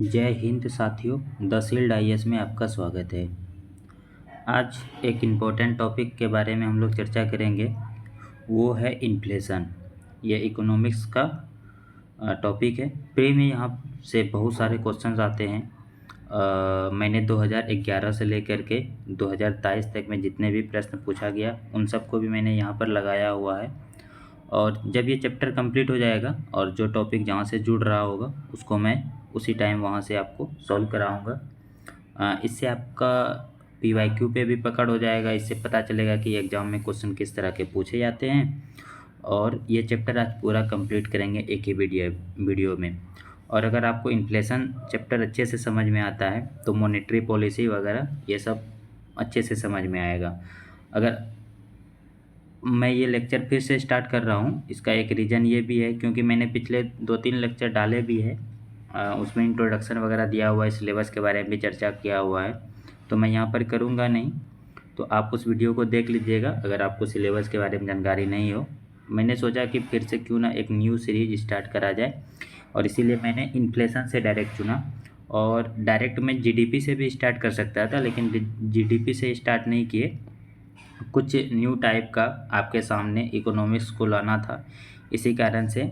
जय हिंद साथियों, the shield IAS में आपका स्वागत है। आज एक इम्पोर्टेंट टॉपिक के बारे में हम लोग चर्चा करेंगे, वो है इन्फ्लेशन। ये इकोनॉमिक्स का टॉपिक है। प्री में यहाँ से बहुत सारे क्वेश्चंस आते हैं। मैंने 2011 से लेकर के 2023 तक में जितने भी प्रश्न पूछा गया उन सबको भी मैंने यहाँ पर लगाया हुआ है। और जब ये चैप्टर कंप्लीट हो जाएगा और जो टॉपिक जहाँ से जुड़ रहा होगा उसको मैं उसी टाइम वहाँ से आपको सॉल्व कराऊँगा। इससे आपका पीवाईक्यू पे भी पकड़ हो जाएगा। इससे पता चलेगा कि एग्ज़ाम में क्वेश्चन किस तरह के पूछे जाते हैं। और ये चैप्टर आज पूरा कंप्लीट करेंगे एक ही वीडियो में। और अगर आपको इन्फ्लेशन चैप्टर अच्छे से समझ में आता है तो मॉनेटरी पॉलिसी वगैरह ये सब अच्छे से समझ में आएगा। अगर मैं ये लेक्चर फिर से स्टार्ट कर रहा हूँ, इसका एक रीज़न ये भी है क्योंकि मैंने पिछले 2-3 लेक्चर डाले भी है। उसमें इंट्रोडक्शन वगैरह दिया हुआ है, सिलेबस के बारे में भी चर्चा किया हुआ है, तो मैं यहाँ पर करूँगा नहीं। तो आप उस वीडियो को देख लीजिएगा अगर आपको सिलेबस के बारे में जानकारी नहीं हो। मैंने सोचा कि फिर से क्यों ना एक न्यू सीरीज स्टार्ट करा जाए, और इसीलिए मैंने इन्फ्लेशन से डायरेक्ट चुना। और डायरेक्ट मैं जीडीपी से भी स्टार्ट कर सकता था, लेकिन जीडीपी से स्टार्ट नहीं किए। कुछ न्यू टाइप का आपके सामने इकोनॉमिक्स को लाना था, इसी कारण से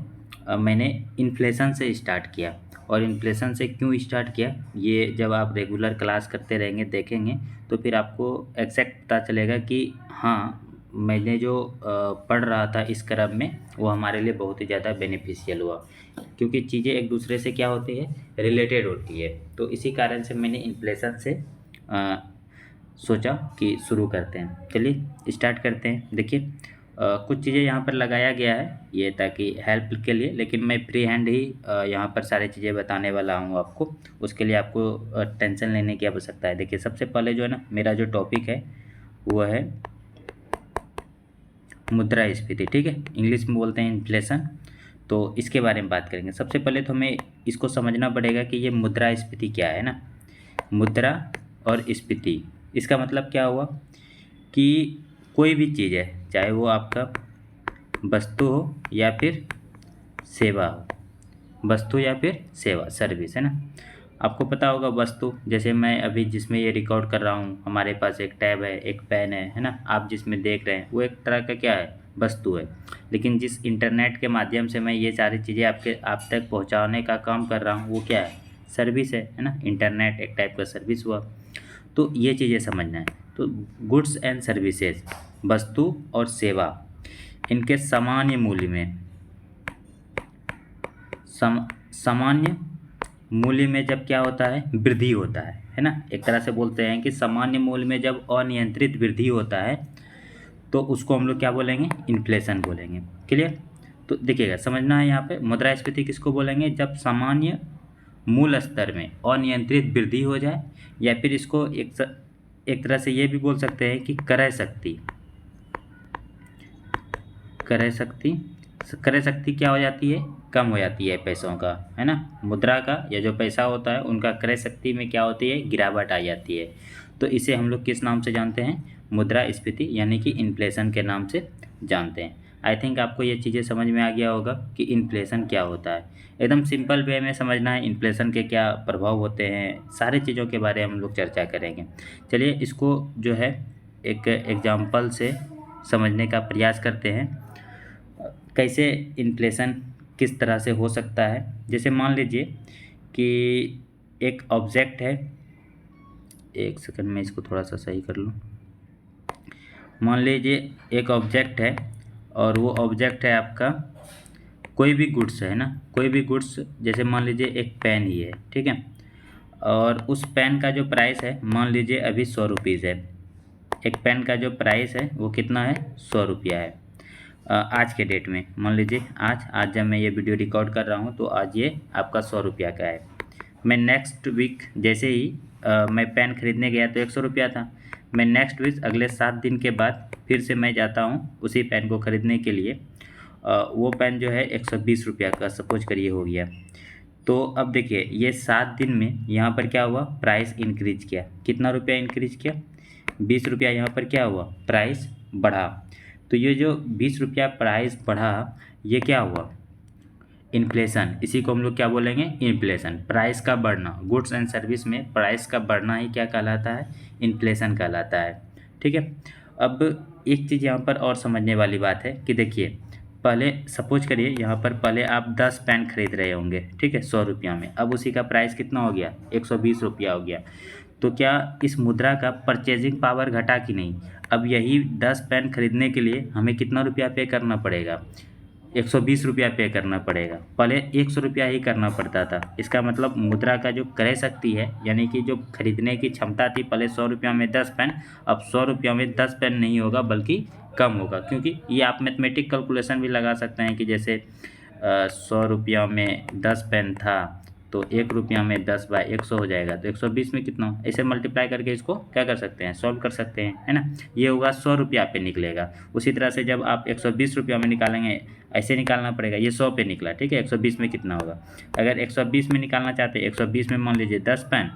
मैंने इन्फ्लेशन से स्टार्ट किया। और इन्फ्लेशन से क्यों स्टार्ट किया, ये जब आप रेगुलर क्लास करते रहेंगे देखेंगे तो फिर आपको एग्जैक्ट पता चलेगा कि हाँ, मैंने जो पढ़ रहा था इस क्रम में वो हमारे लिए बहुत ही ज़्यादा बेनिफिशियल हुआ, क्योंकि चीज़ें एक दूसरे से क्या होती है, रिलेटेड होती है। तो इसी कारण से मैंने इन्फ्लेशन से सोचा कि शुरू करते हैं। चलिए स्टार्ट करते हैं। देखिए कुछ चीज़ें यहाँ पर लगाया गया है ये ताकि हेल्प के लिए, लेकिन मैं फ्री हैंड ही यहाँ पर सारी चीज़ें बताने वाला हूँ आपको। उसके लिए आपको टेंशन लेने की आवश्यकता है। देखिए सबसे पहले जो है ना, मेरा जो टॉपिक है वो है मुद्रास्फीति। ठीक है, इंग्लिश में बोलते हैं इन्फ्लेशन। तो इसके बारे में बात करेंगे। सबसे पहले तो हमें इसको समझना पड़ेगा कि ये मुद्रास्फीति क्या है ना। मुद्रा और स्फीति, इसका मतलब क्या हुआ कि कोई भी चीज़ है, चाहे वो आपका वस्तु हो या फिर सेवा हो, वस्तु या फिर सेवा, सर्विस, है ना। आपको पता होगा वस्तु, जैसे मैं अभी जिसमें ये रिकॉर्ड कर रहा हूँ, हमारे पास एक टैब है, एक पेन है ना। आप जिसमें देख रहे हैं वो एक तरह का क्या है, वस्तु है। लेकिन जिस इंटरनेट के माध्यम से मैं ये सारी चीज़ें आप तक पहुँचाने का काम कर रहा हूँ वो क्या है, सर्विस है ना। इंटरनेट एक टाइप का सर्विस हुआ। तो ये चीज़ें समझना है। तो गुड्स एंड सर्विसेज, वस्तु और सेवा, इनके सामान्य मूल्य में सामान्य मूल्य में जब क्या होता है, वृद्धि होता है ना। एक तरह से बोलते हैं कि सामान्य मूल्य में जब अनियंत्रित वृद्धि होता है तो उसको हम लोग क्या बोलेंगे, इन्फ्लेशन बोलेंगे। क्लियर। तो देखिएगा समझना है यहाँ पे, मुद्रास्फीति किसको बोलेंगे, जब सामान्य मूल स्तर में अनियंत्रित वृद्धि हो जाए, या फिर इसको एक तरह से ये भी बोल सकते हैं कि क्रय शक्ति क्रय शक्ति क्या हो जाती है, कम हो जाती है पैसों का, है ना। मुद्रा का या जो पैसा होता है उनका क्रय शक्ति में क्या होती है, गिरावट आ जाती है। तो इसे हम लोग किस नाम से जानते हैं, मुद्रास्फीति यानी कि इन्फ्लेशन के नाम से जानते हैं। आई थिंक आपको ये चीज़ें समझ में आ गया होगा कि इन्फ्लेशन क्या होता है। एकदम सिंपल वे में समझना है, इन्फ्लेशन के क्या प्रभाव होते हैं, सारी चीज़ों के बारे में हम लोग चर्चा करेंगे। चलिए इसको जो है एक एग्जाम्पल से समझने का प्रयास करते हैं, कैसे इन्फ्लेशन किस तरह से हो सकता है। जैसे मान लीजिए कि एक ऑब्जेक्ट है, एक सेकंड में इसको थोड़ा सा सही कर लूँ। मान लीजिए एक ऑब्जेक्ट है और वो ऑब्जेक्ट है आपका कोई भी गुड्स है ना, कोई भी गुड्स। जैसे मान लीजिए एक पेन ही है, ठीक है। और उस पेन का जो प्राइस है मान लीजिए अभी 100 रुपीज़ है। एक पेन का जो प्राइस है वो कितना है, 100 रुपया है। आज के डेट में मान लीजिए आज जब मैं ये वीडियो रिकॉर्ड कर रहा हूँ तो आज ये आपका 100 रुपया का है। मैं नेक्स्ट वीक जैसे ही मैं पेन खरीदने गया तो 100 रुपया था। मैं नेक्स्ट वीक अगले 7 दिन के बाद फिर से मैं जाता हूँ उसी पेन को ख़रीदने के लिए। वो पेन जो है 120 रुपया का सपोज करिए हो गया। तो अब देखिए ये 7 दिन में यहाँ पर क्या हुआ, प्राइस इंक्रीज किया। कितना रुपया इंक्रीज किया, 20 रुपया। यहाँ पर क्या हुआ, प्राइस बढ़ा। तो ये जो 20 रुपया प्राइस बढ़ा, ये क्या हुआ, इन्फ्लेशन, इसी को हम लोग क्या बोलेंगे, इन्फ्लेशन, प्राइस का बढ़ना। गुड्स एंड सर्विस में प्राइस का बढ़ना ही क्या कहलाता है, इन्फ्लेशन कहलाता है। ठीक है। अब एक चीज़ यहाँ पर और समझने वाली बात है कि देखिए, पहले सपोज करिए यहाँ पर पहले आप 10 पेन खरीद रहे होंगे, ठीक है, 100 रुपया में। अब उसी का प्राइस कितना हो गया, 120 रुपया हो गया। तो क्या इस मुद्रा का परचेजिंग पावर घटा कि नहीं। अब यही 10 पेन खरीदने के लिए हमें कितना रुपया पे करना पड़ेगा, 120 रुपया पे करना पड़ेगा। पहले 100 रुपया ही करना पड़ता था। इसका मतलब मुद्रा का जो क्रय शक्ति है, यानी कि जो खरीदने की क्षमता थी पहले 100 रुपया में 10 पेन, अब 100 रुपया में 10 पेन नहीं होगा बल्कि कम होगा। क्योंकि ये आप मैथमेटिक कैलकुलेशन भी लगा सकते हैं कि जैसे 100 रुपया में 10 पेन था तो 1 रुपया में 10 बाय 100 हो जाएगा, तो 120 में कितना, ऐसे मल्टीप्लाई करके इसको क्या कर सकते हैं, सॉल्व कर सकते हैं, है ना। ये होगा 100 रुपया पे निकलेगा। उसी तरह से जब आप 120 रुपया में निकालेंगे, ऐसे निकालना पड़ेगा, ये 100 पे निकला, ठीक है, 120 में कितना होगा। अगर 120 में निकालना चाहते हैं, 120 में मान लीजिए 10 पेन,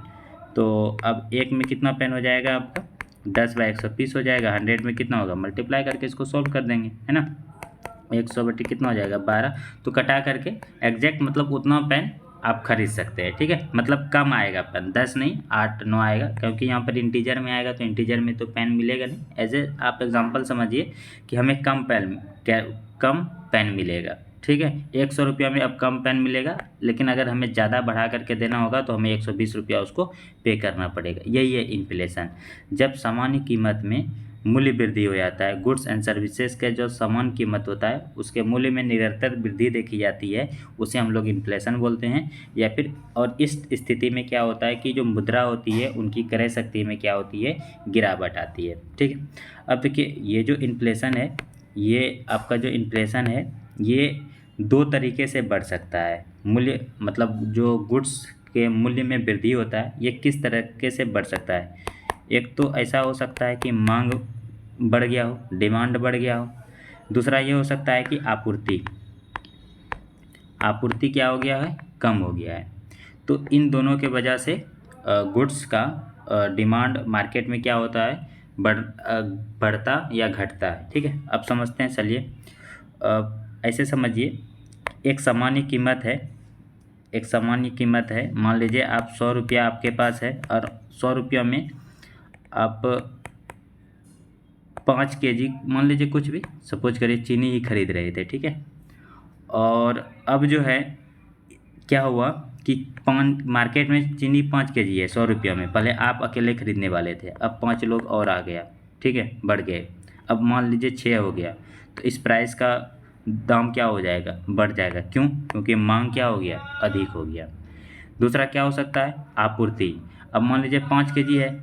तो अब एक में कितना पेन हो जाएगा आपका, 10 बाय 120 हो जाएगा। 100 में कितना होगा, मल्टीप्लाई करके इसको सॉल्व कर देंगे, है ना। 100 बटे कितना हो जाएगा, 12। तो कटा करके एग्जैक्ट मतलब उतना पेन आप खरीद सकते हैं, ठीक है। मतलब कम आएगा पेन, 10 नहीं 8 9 आएगा, क्योंकि यहाँ पर इंटीजर में आएगा तो इंटीजर में तो पेन मिलेगा नहीं। एज ए आप एग्जांपल समझिए कि हमें कम पेन मिलेगा, ठीक है। 100 रुपया में अब कम पेन मिलेगा, लेकिन अगर हमें ज़्यादा बढ़ा करके देना होगा तो हमें 120 रुपया उसको पे करना पड़ेगा। यही है इन्फ्लेशन। जब सामान्य कीमत में मूल्य वृद्धि हो जाता है, गुड्स एंड सर्विसेज के जो समान कीमत होता है उसके मूल्य में निरंतर वृद्धि देखी जाती है, उसे हम लोग इन्फ्लेशन बोलते हैं। या फिर और इस स्थिति में क्या होता है कि जो मुद्रा होती है उनकी क्रय शक्ति में क्या होती है, गिरावट आती है, ठीक है। अब देखिए, ये जो इन्फ्लेशन है, ये आपका जो इन्फ्लेशन है, ये दो तरीके से बढ़ सकता है। मूल्य मतलब जो गुड्स के मूल्य में वृद्धि होता है, ये किस तरीके से बढ़ सकता है। एक तो ऐसा हो सकता है कि मांग बढ़ गया हो, डिमांड बढ़ गया हो। दूसरा ये हो सकता है कि आपूर्ति आपूर्ति क्या हो गया है, कम हो गया है। तो इन दोनों के वजह से गुड्स का डिमांड मार्केट में क्या होता है, बढ़ता या घटता है, ठीक है। अब समझते हैं, चलिए ऐसे समझिए, एक सामान्य कीमत है, एक सामान्य कीमत है। मान लीजिए आप 100 रुपया आपके पास है और 100 रुपया में आप 5 केजी मान लीजिए कुछ भी सपोज करिए चीनी ही खरीद रहे थे, ठीक है। और अब जो है क्या हुआ कि मार्केट में चीनी 5 केजी है 100 रुपया में, पहले आप अकेले खरीदने वाले थे, अब 5 लोग और आ गया, ठीक है, बढ़ गए। अब मान लीजिए 6 हो गया, तो इस प्राइस का दाम क्या हो जाएगा, बढ़ जाएगा। क्यों, क्योंकि मांग क्या हो गया, अधिक हो गया। दूसरा क्या हो सकता है, आपूर्ति। अब मान लीजिए 5 केजी है,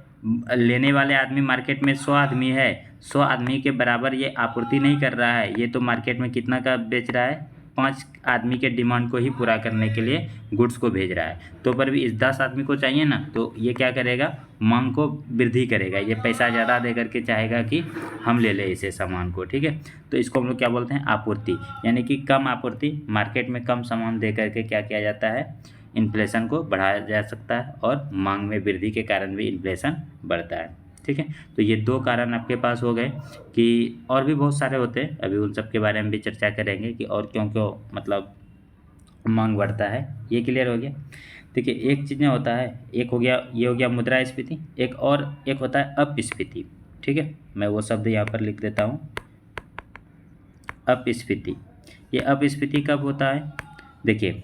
लेने वाले आदमी मार्केट में 100 आदमी है, 100 आदमी के बराबर ये आपूर्ति नहीं कर रहा है, ये तो मार्केट में कितना का बेच रहा है, 5 आदमी के डिमांड को ही पूरा करने के लिए गुड्स को भेज रहा है। तो पर भी इस 10 आदमी को चाहिए ना, तो ये क्या करेगा, मांग को वृद्धि करेगा, ये पैसा ज़्यादा दे करके चाहेगा कि हम ले लें इसे सामान को, ठीक है। तो इसको हम लोग क्या बोलते हैं, आपूर्ति। यानी कि कम आपूर्ति, मार्केट में कम सामान दे करके क्या किया जाता है, इन्फ्लेशन को बढ़ाया जा सकता है, और मांग में वृद्धि के कारण भी इन्फ्लेशन बढ़ता है, ठीक है। तो ये दो कारण आपके पास हो गए, कि और भी बहुत सारे होते हैं, अभी उन सब के बारे में भी चर्चा करेंगे कि और क्यों क्यों मतलब मांग बढ़ता है। ये क्लियर हो गया। देखिए, एक चीज़ में होता है, एक हो गया, ये हो गया मुद्रास्फीति, एक होता है अपस्फीति, ठीक है। मैं वो शब्द यहाँ पर लिख देता हूँ, अपस्फीति। ये अपस्फीति कब होता है, देखिए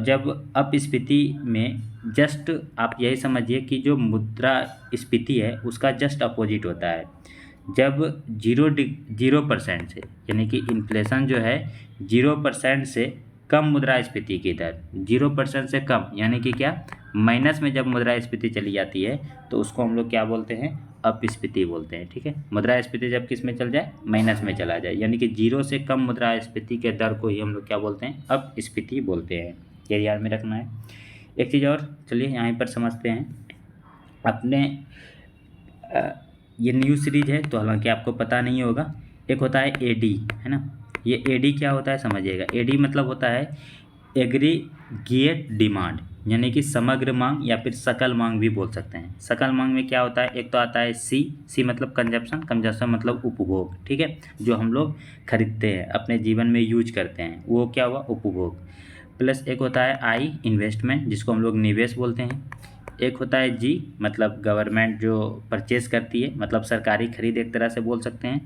जब अपस्फीति में जस्ट आप यही समझिए कि जो मुद्रास्फीति है उसका जस्ट अपोजिट होता है। जब 0% से, यानी कि इन्फ्लेशन जो है 0% से कम मुद्रास्फीति की दर, 0% से कम, यानी कि क्या, माइनस में जब मुद्रास्फीति चली जाती है तो उसको हम लोग क्या बोलते हैं, अपस्फीति बोलते हैं, ठीक है। मुद्रास्फीति जब किस में चल जाए, माइनस में चला जाए, यानी कि 0 से कम मुद्रास्फीति के दर को ही हम लोग क्या बोलते हैं, अपस्फीति बोलते हैं। ये याद में रखना है। एक चीज़ और, चलिए यहाँ पर समझते हैं। अपने ये न्यू सीरीज है तो हालांकि आपको पता नहीं होगा, एक होता है एडी, है ना। ये एडी क्या होता है समझिएगा। एडी मतलब होता है एग्रीगेट डिमांड, यानी कि समग्र मांग या फिर सकल मांग भी बोल सकते हैं। सकल मांग में क्या होता है, एक तो आता है सी मतलब कंजप्शन मतलब उपभोग, ठीक है, जो हम लोग खरीदते हैं अपने जीवन में यूज करते हैं, वो क्या हुआ, उपभोग। प्लस एक होता है आई इन्वेस्टमेंट, जिसको हम लोग निवेश बोलते हैं। एक होता है जी मतलब गवर्नमेंट जो परचेज करती है, मतलब सरकारी खरीद एक तरह से बोल सकते हैं।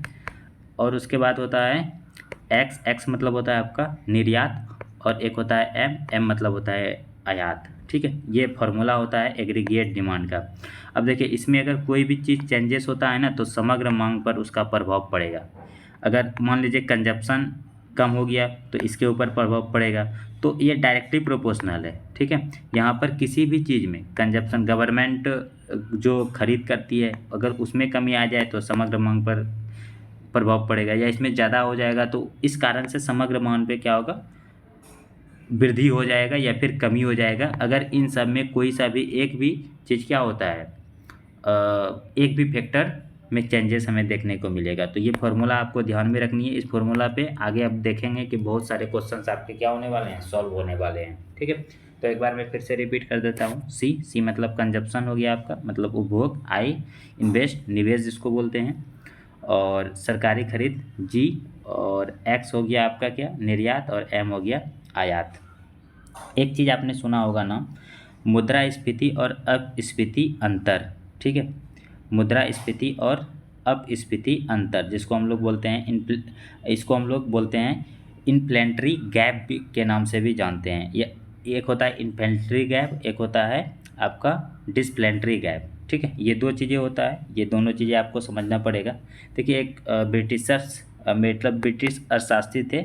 और उसके बाद होता है एक्स, एक्स मतलब होता है आपका निर्यात। और एक होता है एम, एम मतलब होता है आयात। ठीक है, ये फार्मूला होता है एग्रीगेट डिमांड का। अब देखिए इसमें अगर कोई भी चीज़ चेंजेस होता है ना तो समग्र मांग पर उसका प्रभाव पड़ेगा। अगर मान लीजिए कंजप्शन कम हो गया तो इसके ऊपर प्रभाव पड़ेगा। तो ये डायरेक्टली प्रोपोर्शनल है। ठीक है, यहाँ पर किसी भी चीज़ में कंजप्शन गवर्नमेंट जो खरीद करती है अगर उसमें कमी आ जाए तो समग्र मांग पर प्रभाव पड़ेगा, या इसमें ज़्यादा हो जाएगा तो इस कारण से समग्र मांग पे क्या होगा, वृद्धि हो जाएगा या फिर कमी हो जाएगा। अगर इन सब में कोई सा भी एक भी चीज़ क्या होता है, एक भी फैक्टर में चेंजेस हमें देखने को मिलेगा। तो ये फार्मूला आपको ध्यान में रखनी है। इस फार्मूला पे आगे आप देखेंगे कि बहुत सारे क्वेश्चंस आपके क्या होने वाले हैं, सॉल्व होने वाले हैं। ठीक है, तो एक बार मैं फिर से रिपीट कर देता हूँ। सी, सी मतलब कंजप्शन हो गया आपका, मतलब उपभोग। आई इन्वेस्ट निवेश जिसको बोलते हैं। और सरकारी खरीद जी। और एक्स हो गया आपका क्या, निर्यात। और एम हो गया आयात। एक चीज़ आपने सुना होगा ना, मुद्रास्फीति और अपस्फीति अंतर। ठीक है, मुद्रास्फीति और अपस्फीति अंतर, जिसको हम लोग बोलते हैं इसको हम लोग बोलते हैं इन्फ्लेशनरी गैप के नाम से भी जानते हैं। ये एक होता है इन्फ्लेशनरी गैप, एक होता है आपका डिस्प्लेंटरी गैप। ठीक है, ये दो चीज़ें होता है, ये दोनों चीज़ें आपको समझना पड़ेगा। देखिए एक ब्रिटिशर्स मतलब ब्रिटिश अर्थशास्त्री थे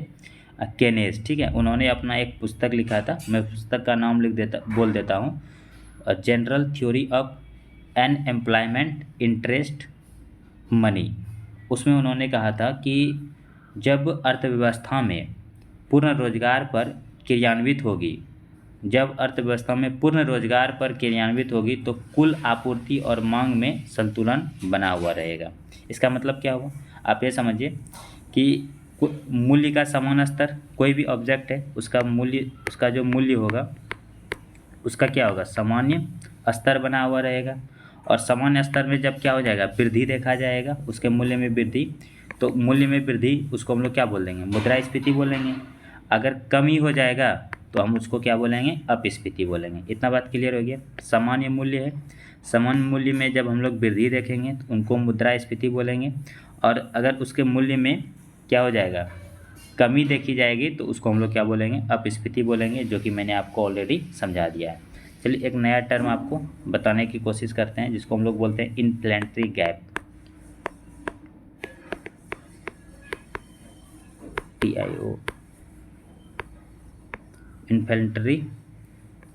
केनेस। ठीक है, उन्होंने अपना एक पुस्तक लिखा था, मैं पुस्तक का नाम बोल देता हूँ, general theory of unemployment interest money. उसमें उन्होंने कहा था कि जब अर्थव्यवस्था में पूर्ण रोजगार पर क्रियान्वित होगी, जब अर्थव्यवस्था में पूर्ण रोजगार पर क्रियान्वित होगी तो कुल आपूर्ति और मांग में संतुलन बना हुआ रहेगा। इसका मतलब क्या हुआ, आप ये समझिए कि मूल्य का समान स्तर, कोई भी ऑब्जेक्ट है उसका मूल्य, उसका जो मूल्य होगा उसका क्या होगा, सामान्य स्तर बना हुआ रहेगा। और सामान्य स्तर में जब क्या हो जाएगा, वृद्धि देखा जाएगा, उसके मूल्य में वृद्धि, तो मूल्य में वृद्धि उसको हम लोग क्या बोल देंगे, मुद्रास्फीति बोलेंगे। अगर कमी हो जाएगा तो हम उसको क्या बोलेंगे, अपस्फीति बोलेंगे। इतना बात क्लियर हो गया। सामान्य मूल्य है, सामान्य मूल्य में जब हम लोग वृद्धि देखेंगे तो उनको मुद्रास्फीति बोलेंगे। और अगर उसके मूल्य में क्या हो जाएगा, कमी देखी जाएगी तो उसको हम लोग क्या बोलेंगे, अपस्फीति बोलेंगे, जो कि मैंने आपको ऑलरेडी समझा दिया है। चलिए एक नया टर्म आपको बताने की कोशिश करते हैं, जिसको हम लोग बोलते हैं inflationary gap, TIO, inflationary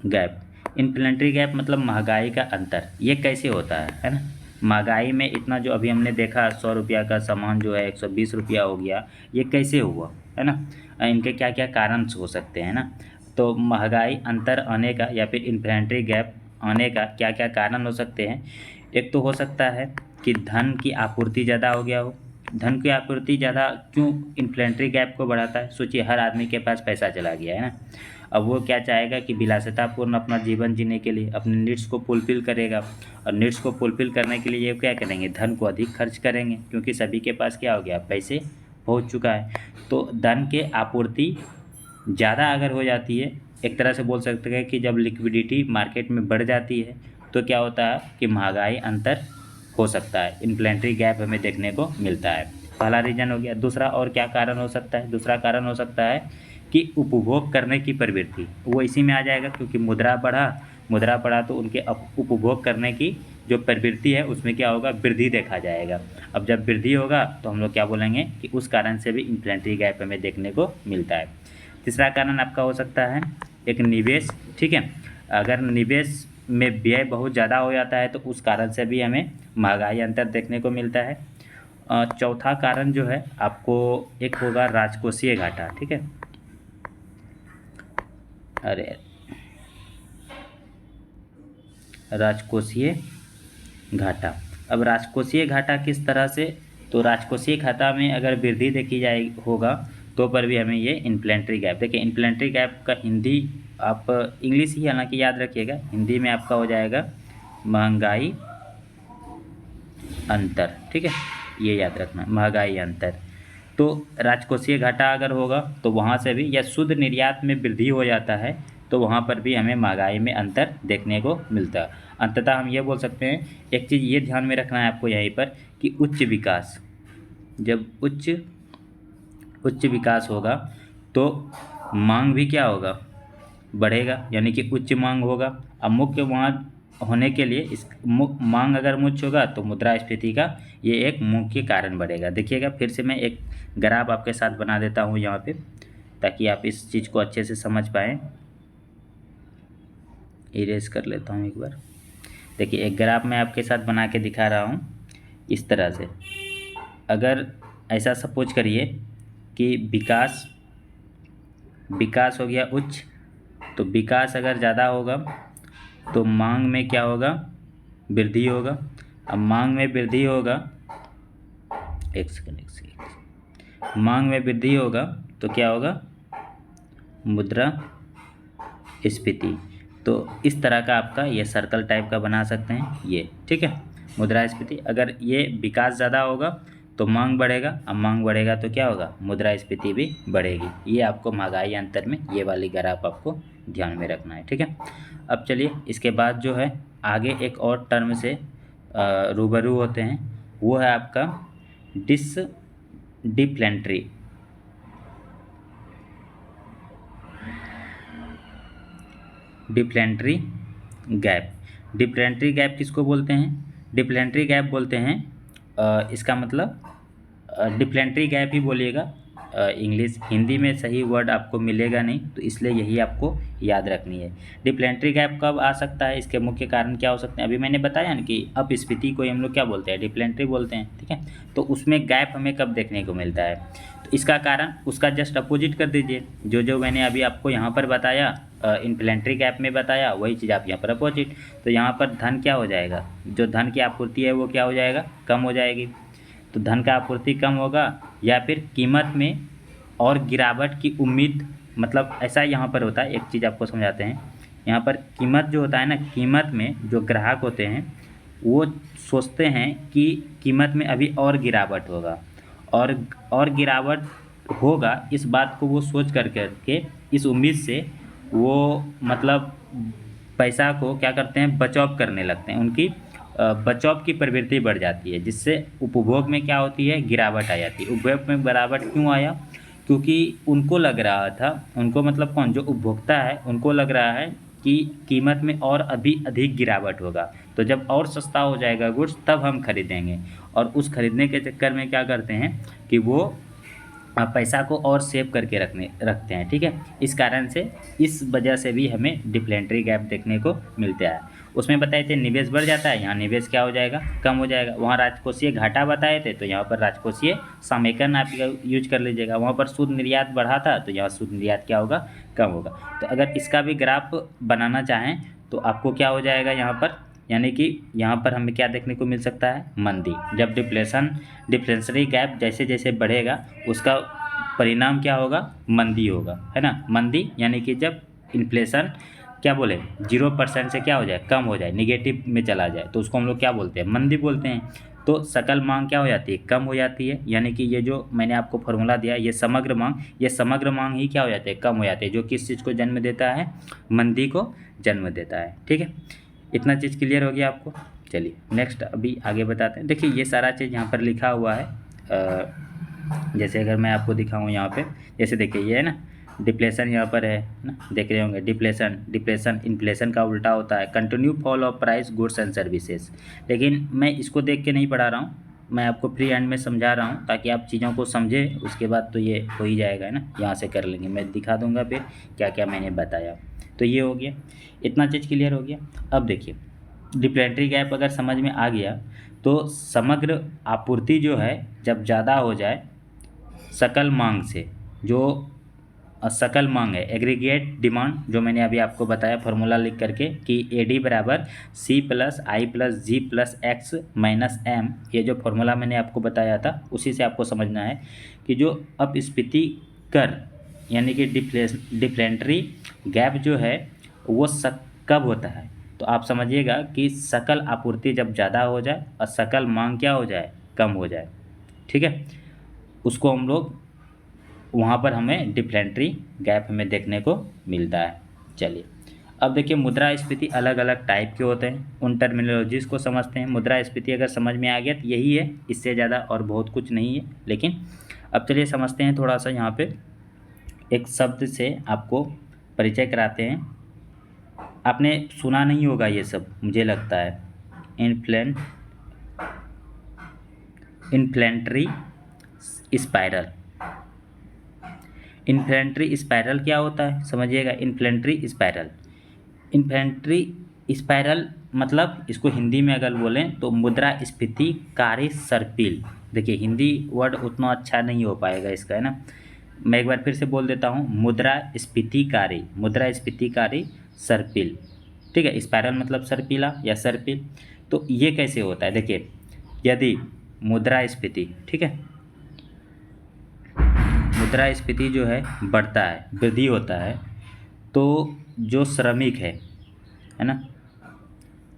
gap. Inflationary gap मतलब महंगाई का अंतर। ये कैसे होता है ना, महंगाई में इतना जो अभी हमने देखा 100 रुपया का सामान जो है 120 रुपया हो गया, ये कैसे हुआ है ना, इनके क्या क्या कारण हो सकते हैं ना। तो महंगाई अंतर आने का या फिर इन्फ्लेशनरी गैप आने का क्या क्या कारण हो सकते हैं। एक तो हो सकता है कि धन की आपूर्ति ज़्यादा हो गया हो। धन की आपूर्ति ज़्यादा क्यों इन्फ्लेशनरी गैप को बढ़ाता है, सोचिए हर आदमी के पास पैसा चला गया है ना। अब वो क्या चाहेगा कि विलासितापूर्ण अपना जीवन जीने के लिए अपने नीड्स को फुलफ़िल करेगा। और नीड्स को फुलफ़िल करने के लिए ये क्या करेंगे, धन को अधिक खर्च करेंगे, क्योंकि सभी के पास क्या हो गया, पैसे पहुंच चुका है। तो धन के आपूर्ति ज़्यादा अगर हो जाती है, एक तरह से बोल सकते हैं कि जब लिक्विडिटी मार्केट में बढ़ जाती है तो क्या होता है कि महंगाई अंतर हो सकता है, इन्फ्लेशनरी गैप हमें देखने को मिलता है। पहला रीज़न हो गया। दूसरा और क्या कारण हो सकता है, दूसरा कारण हो सकता है कि उपभोग करने की प्रवृत्ति, वो इसी में आ जाएगा, क्योंकि मुद्रा बढ़ा तो उनके उपभोग करने की जो प्रवृत्ति है उसमें क्या होगा, वृद्धि देखा जाएगा। अब जब वृद्धि होगा तो हम लोग क्या बोलेंगे कि उस कारण से भी इन्फ्लेशनरी गैप हमें देखने को मिलता है। तीसरा कारण आपका हो सकता है एक निवेश। ठीक है, अगर निवेश में व्यय बहुत ज़्यादा हो जाता है तो उस कारण से भी हमें महंगाई अंतर देखने को मिलता है। चौथा कारण जो है आपको एक होगा राजकोषीय घाटा। ठीक है, अरे राजकोषीय घाटा। अब राजकोषीय घाटा किस तरह से, तो राजकोषीय घाटा में अगर वृद्धि देखी जाए होगा तो पर भी हमें ये इन्फ्लेशनरी गैप, देखिए इन्फ्लेशनरी गैप का हिंदी आप इंग्लिश ही हालांकि याद रखिएगा, हिंदी में आपका हो जाएगा महंगाई अंतर। ठीक है, ये याद रखना, महंगाई अंतर। तो राजकोषीय घाटा अगर होगा तो वहाँ से भी, या शुद्ध निर्यात में वृद्धि हो जाता है तो वहाँ पर भी हमें महंगाई में अंतर देखने को मिलता है। अंततः हम ये बोल सकते हैं, एक चीज़ ये ध्यान में रखना है आपको यहीं पर कि उच्च विकास, जब उच्च विकास होगा तो मांग भी क्या होगा, बढ़ेगा, यानी कि उच्च मांग होगा। अब मुख्य वहाँ होने के लिए इस मांग अगर उच्च होगा तो मुद्रास्फीति का ये एक मुख्य कारण बढ़ेगा। देखिएगा, फिर से मैं एक ग्राफ आपके साथ बना देता हूँ यहाँ पे, ताकि आप इस चीज़ को अच्छे से समझ पाएँ। इरेज कर लेता हूँ एक बार। देखिए, एक ग्राफ मैं आपके साथ बना के दिखा रहा हूँ इस तरह से। अगर ऐसा सपोज करिए कि विकास हो गया उच्च, तो विकास अगर ज़्यादा होगा तो मांग में क्या होगा, वृद्धि होगा। अब मांग में वृद्धि होगा, एक सेकंड, मांग में वृद्धि होगा तो क्या होगा, मुद्रास्फीति। तो इस तरह का आपका ये सर्कल टाइप का बना सकते हैं ये, ठीक है। मुद्रास्फीति, अगर ये विकास ज़्यादा होगा तो मांग बढ़ेगा, अब मांग बढ़ेगा तो क्या होगा, मुद्रास्फीति भी बढ़ेगी। ये आपको महंगाई अंतर में ये वाली ग्राफ आपको ध्यान में रखना है, ठीक है। अब चलिए इसके बाद जो है आगे एक और टर्म से रूबरू होते हैं, वो है आपका डिप्लेंट्री गैप। डिप्लेंट्री गैप किसको बोलते हैं, डिप्लेंट्री गैप बोलते हैं इसका मतलब डिप्लेंट्री गैप ही बोलिएगा, इंग्लिश हिंदी में सही वर्ड आपको मिलेगा नहीं, तो इसलिए यही आपको याद रखनी है। डिप्लेंट्री गैप कब आ सकता है, इसके मुख्य कारण क्या हो सकते हैं, अभी मैंने बताया ना कि अपस्फीति को हम लोग क्या बोलते हैं, डिप्लेंट्री बोलते हैं, ठीक है। तो उसमें गैप हमें कब देखने को मिलता है, तो इसका कारण उसका जस्ट अपोजिट कर दीजिए, जो मैंने अभी आपको यहाँ पर बताया इन्फ्लेंट्री गैप में बताया, वही चीज़ आप यहाँ पर अपोजिट। तो यहाँ पर धन क्या हो जाएगा, जो धन की आपूर्ति है वो क्या हो जाएगा, कम हो जाएगी। तो धन का आपूर्ति कम होगा, या फिर कीमत में और गिरावट की उम्मीद, मतलब ऐसा यहाँ पर होता है, एक चीज़ आपको समझाते हैं। यहाँ पर कीमत जो होता है ना, कीमत में जो ग्राहक होते हैं वो सोचते हैं कि कीमत में अभी और गिरावट होगा, और गिरावट होगा, इस बात को वो सोच करके इस उम्मीद से वो मतलब पैसा को क्या करते हैं, बचाव करने लगते हैं। उनकी बचाव की प्रवृत्ति बढ़ जाती है, जिससे उपभोग में क्या होती है, गिरावट आ जाती है। उपभोग में गिरावट क्यों आया, क्योंकि उनको लग रहा था, उनको मतलब कौन, जो उपभोक्ता है, उनको लग रहा है कि कीमत में और अभी अधिक गिरावट होगा, तो जब और सस्ता हो जाएगा गुड्स तब हम खरीदेंगे। और उस खरीदने के चक्कर में क्या करते हैं कि वो पैसा को और सेव करके रखते हैं, ठीक है। इस कारण से, इस वजह से भी हमें डिप्लेंट्री गैप देखने को मिलता है। उसमें बताए थे निवेश बढ़ जाता है, यहाँ निवेश क्या हो जाएगा, कम हो जाएगा। वहाँ राजकोषीय घाटा बताए थे, तो यहाँ पर राजकोषीय समेकन आप यूज कर लीजिएगा। वहाँ पर शुद्ध निर्यात बढ़ा था, तो यहाँ शुद्ध निर्यात क्या होगा, कम होगा। तो अगर इसका भी ग्राफ बनाना चाहें तो आपको क्या हो जाएगा यहाँ पर, यानी कि यहाँ पर हमें क्या देखने को मिल सकता है, मंदी। जब डिफ्लेंशनरी गैप जैसे जैसे बढ़ेगा उसका परिणाम क्या होगा, मंदी होगा, है ना। मंदी यानी कि जब इन्फ्लेशन क्या बोले 0% से क्या हो जाए, कम हो जाए, निगेटिव में चला जाए, तो उसको हम लोग क्या बोलते हैं, मंदी बोलते हैं। तो सकल मांग क्या हो जाती है, कम हो जाती है। यानी कि ये जो मैंने आपको फॉर्मूला दिया, ये समग्र मांग ही क्या हो जाती है, कम हो जाती है, जो किस चीज़ को जन्म देता है, मंदी को जन्म देता है, ठीक है। इतना चीज़ क्लियर हो गया आपको। चलिए नेक्स्ट अभी आगे बताते हैं। देखिए ये सारा चीज़ यहाँ पर लिखा हुआ है, जैसे अगर मैं आपको दिखाऊँ यहाँ पे, जैसे देखिए ये है ना, डिप्लेशन यहाँ पर है ना, देख रहे होंगे। डिप्लेशन इन्फ्लेशन का उल्टा होता है, continue fall of price goods and services. लेकिन मैं इसको देख के नहीं पढ़ा रहा हूँ, मैं आपको फ्री हैंड में समझा रहा हूँ ताकि आप चीज़ों को समझें, उसके बाद तो ये हो ही जाएगा, है ना। यहाँ से कर लेंगे, मैं दिखा दूँगा फिर क्या क्या मैंने बताया। तो ये हो गया, इतना चीज़ क्लियर हो गया। अब देखिए डिप्लेंट्री गैप अगर समझ में आ गया तो समग्र आपूर्ति जो है जब ज़्यादा हो जाए सकल मांग से, जो सकल मांग है, एग्रीगेट डिमांड, जो मैंने अभी आपको बताया फॉर्मूला लिख करके कि AD बराबर C प्लस आई प्लस जी प्लस एक्स माइनस एम, ये जो फॉर्मूला मैंने आपको बताया था उसी से आपको समझना है कि जो अपस्फीति कर यानी कि डिप्लेंट्री गैप जो है वो कब होता है। तो आप समझिएगा कि सकल आपूर्ति जब ज़्यादा हो जाए और सकल मांग क्या हो जाए, कम हो जाए, ठीक है। उसको हम लोग वहाँ पर हमें डिफ्लेंट्री गैप हमें देखने को मिलता है। चलिए अब देखिए मुद्रास्फीति अलग अलग टाइप के होते हैं, उन टर्मिनोलॉजीज को समझते हैं। मुद्रास्फीति अगर समझ में आ गया तो यही है, इससे ज़्यादा और बहुत कुछ नहीं है। लेकिन अब चलिए समझते हैं थोड़ा सा, यहाँ पे एक शब्द से आपको परिचय कराते हैं। आपने सुना नहीं होगा ये सब मुझे लगता है, इन्फ्लेंट्री स्पाइरल। इन्फ्लेंट्री स्पाइरल क्या होता है समझिएगा। इन्फ्लेंट्री स्पाइरल, इन्फ्लेंट्री स्पाइरल मतलब इसको हिंदी में अगर बोलें तो मुद्रास्फीति कारी सर्पिल। देखिए हिंदी वर्ड उतना अच्छा नहीं हो पाएगा इसका, है ना। मैं एक बार फिर से बोल देता हूँ, मुद्रास्फीतिकारी सर्पिल। ठीक है, स्पाइरल मतलब सर्पिला या सर्पिल। तो ये कैसे होता है, देखिए यदि मुद्रास्फीति, ठीक है, मुद्रास्फीति जो है बढ़ता है, वृद्धि होता है, तो जो श्रमिक है ना,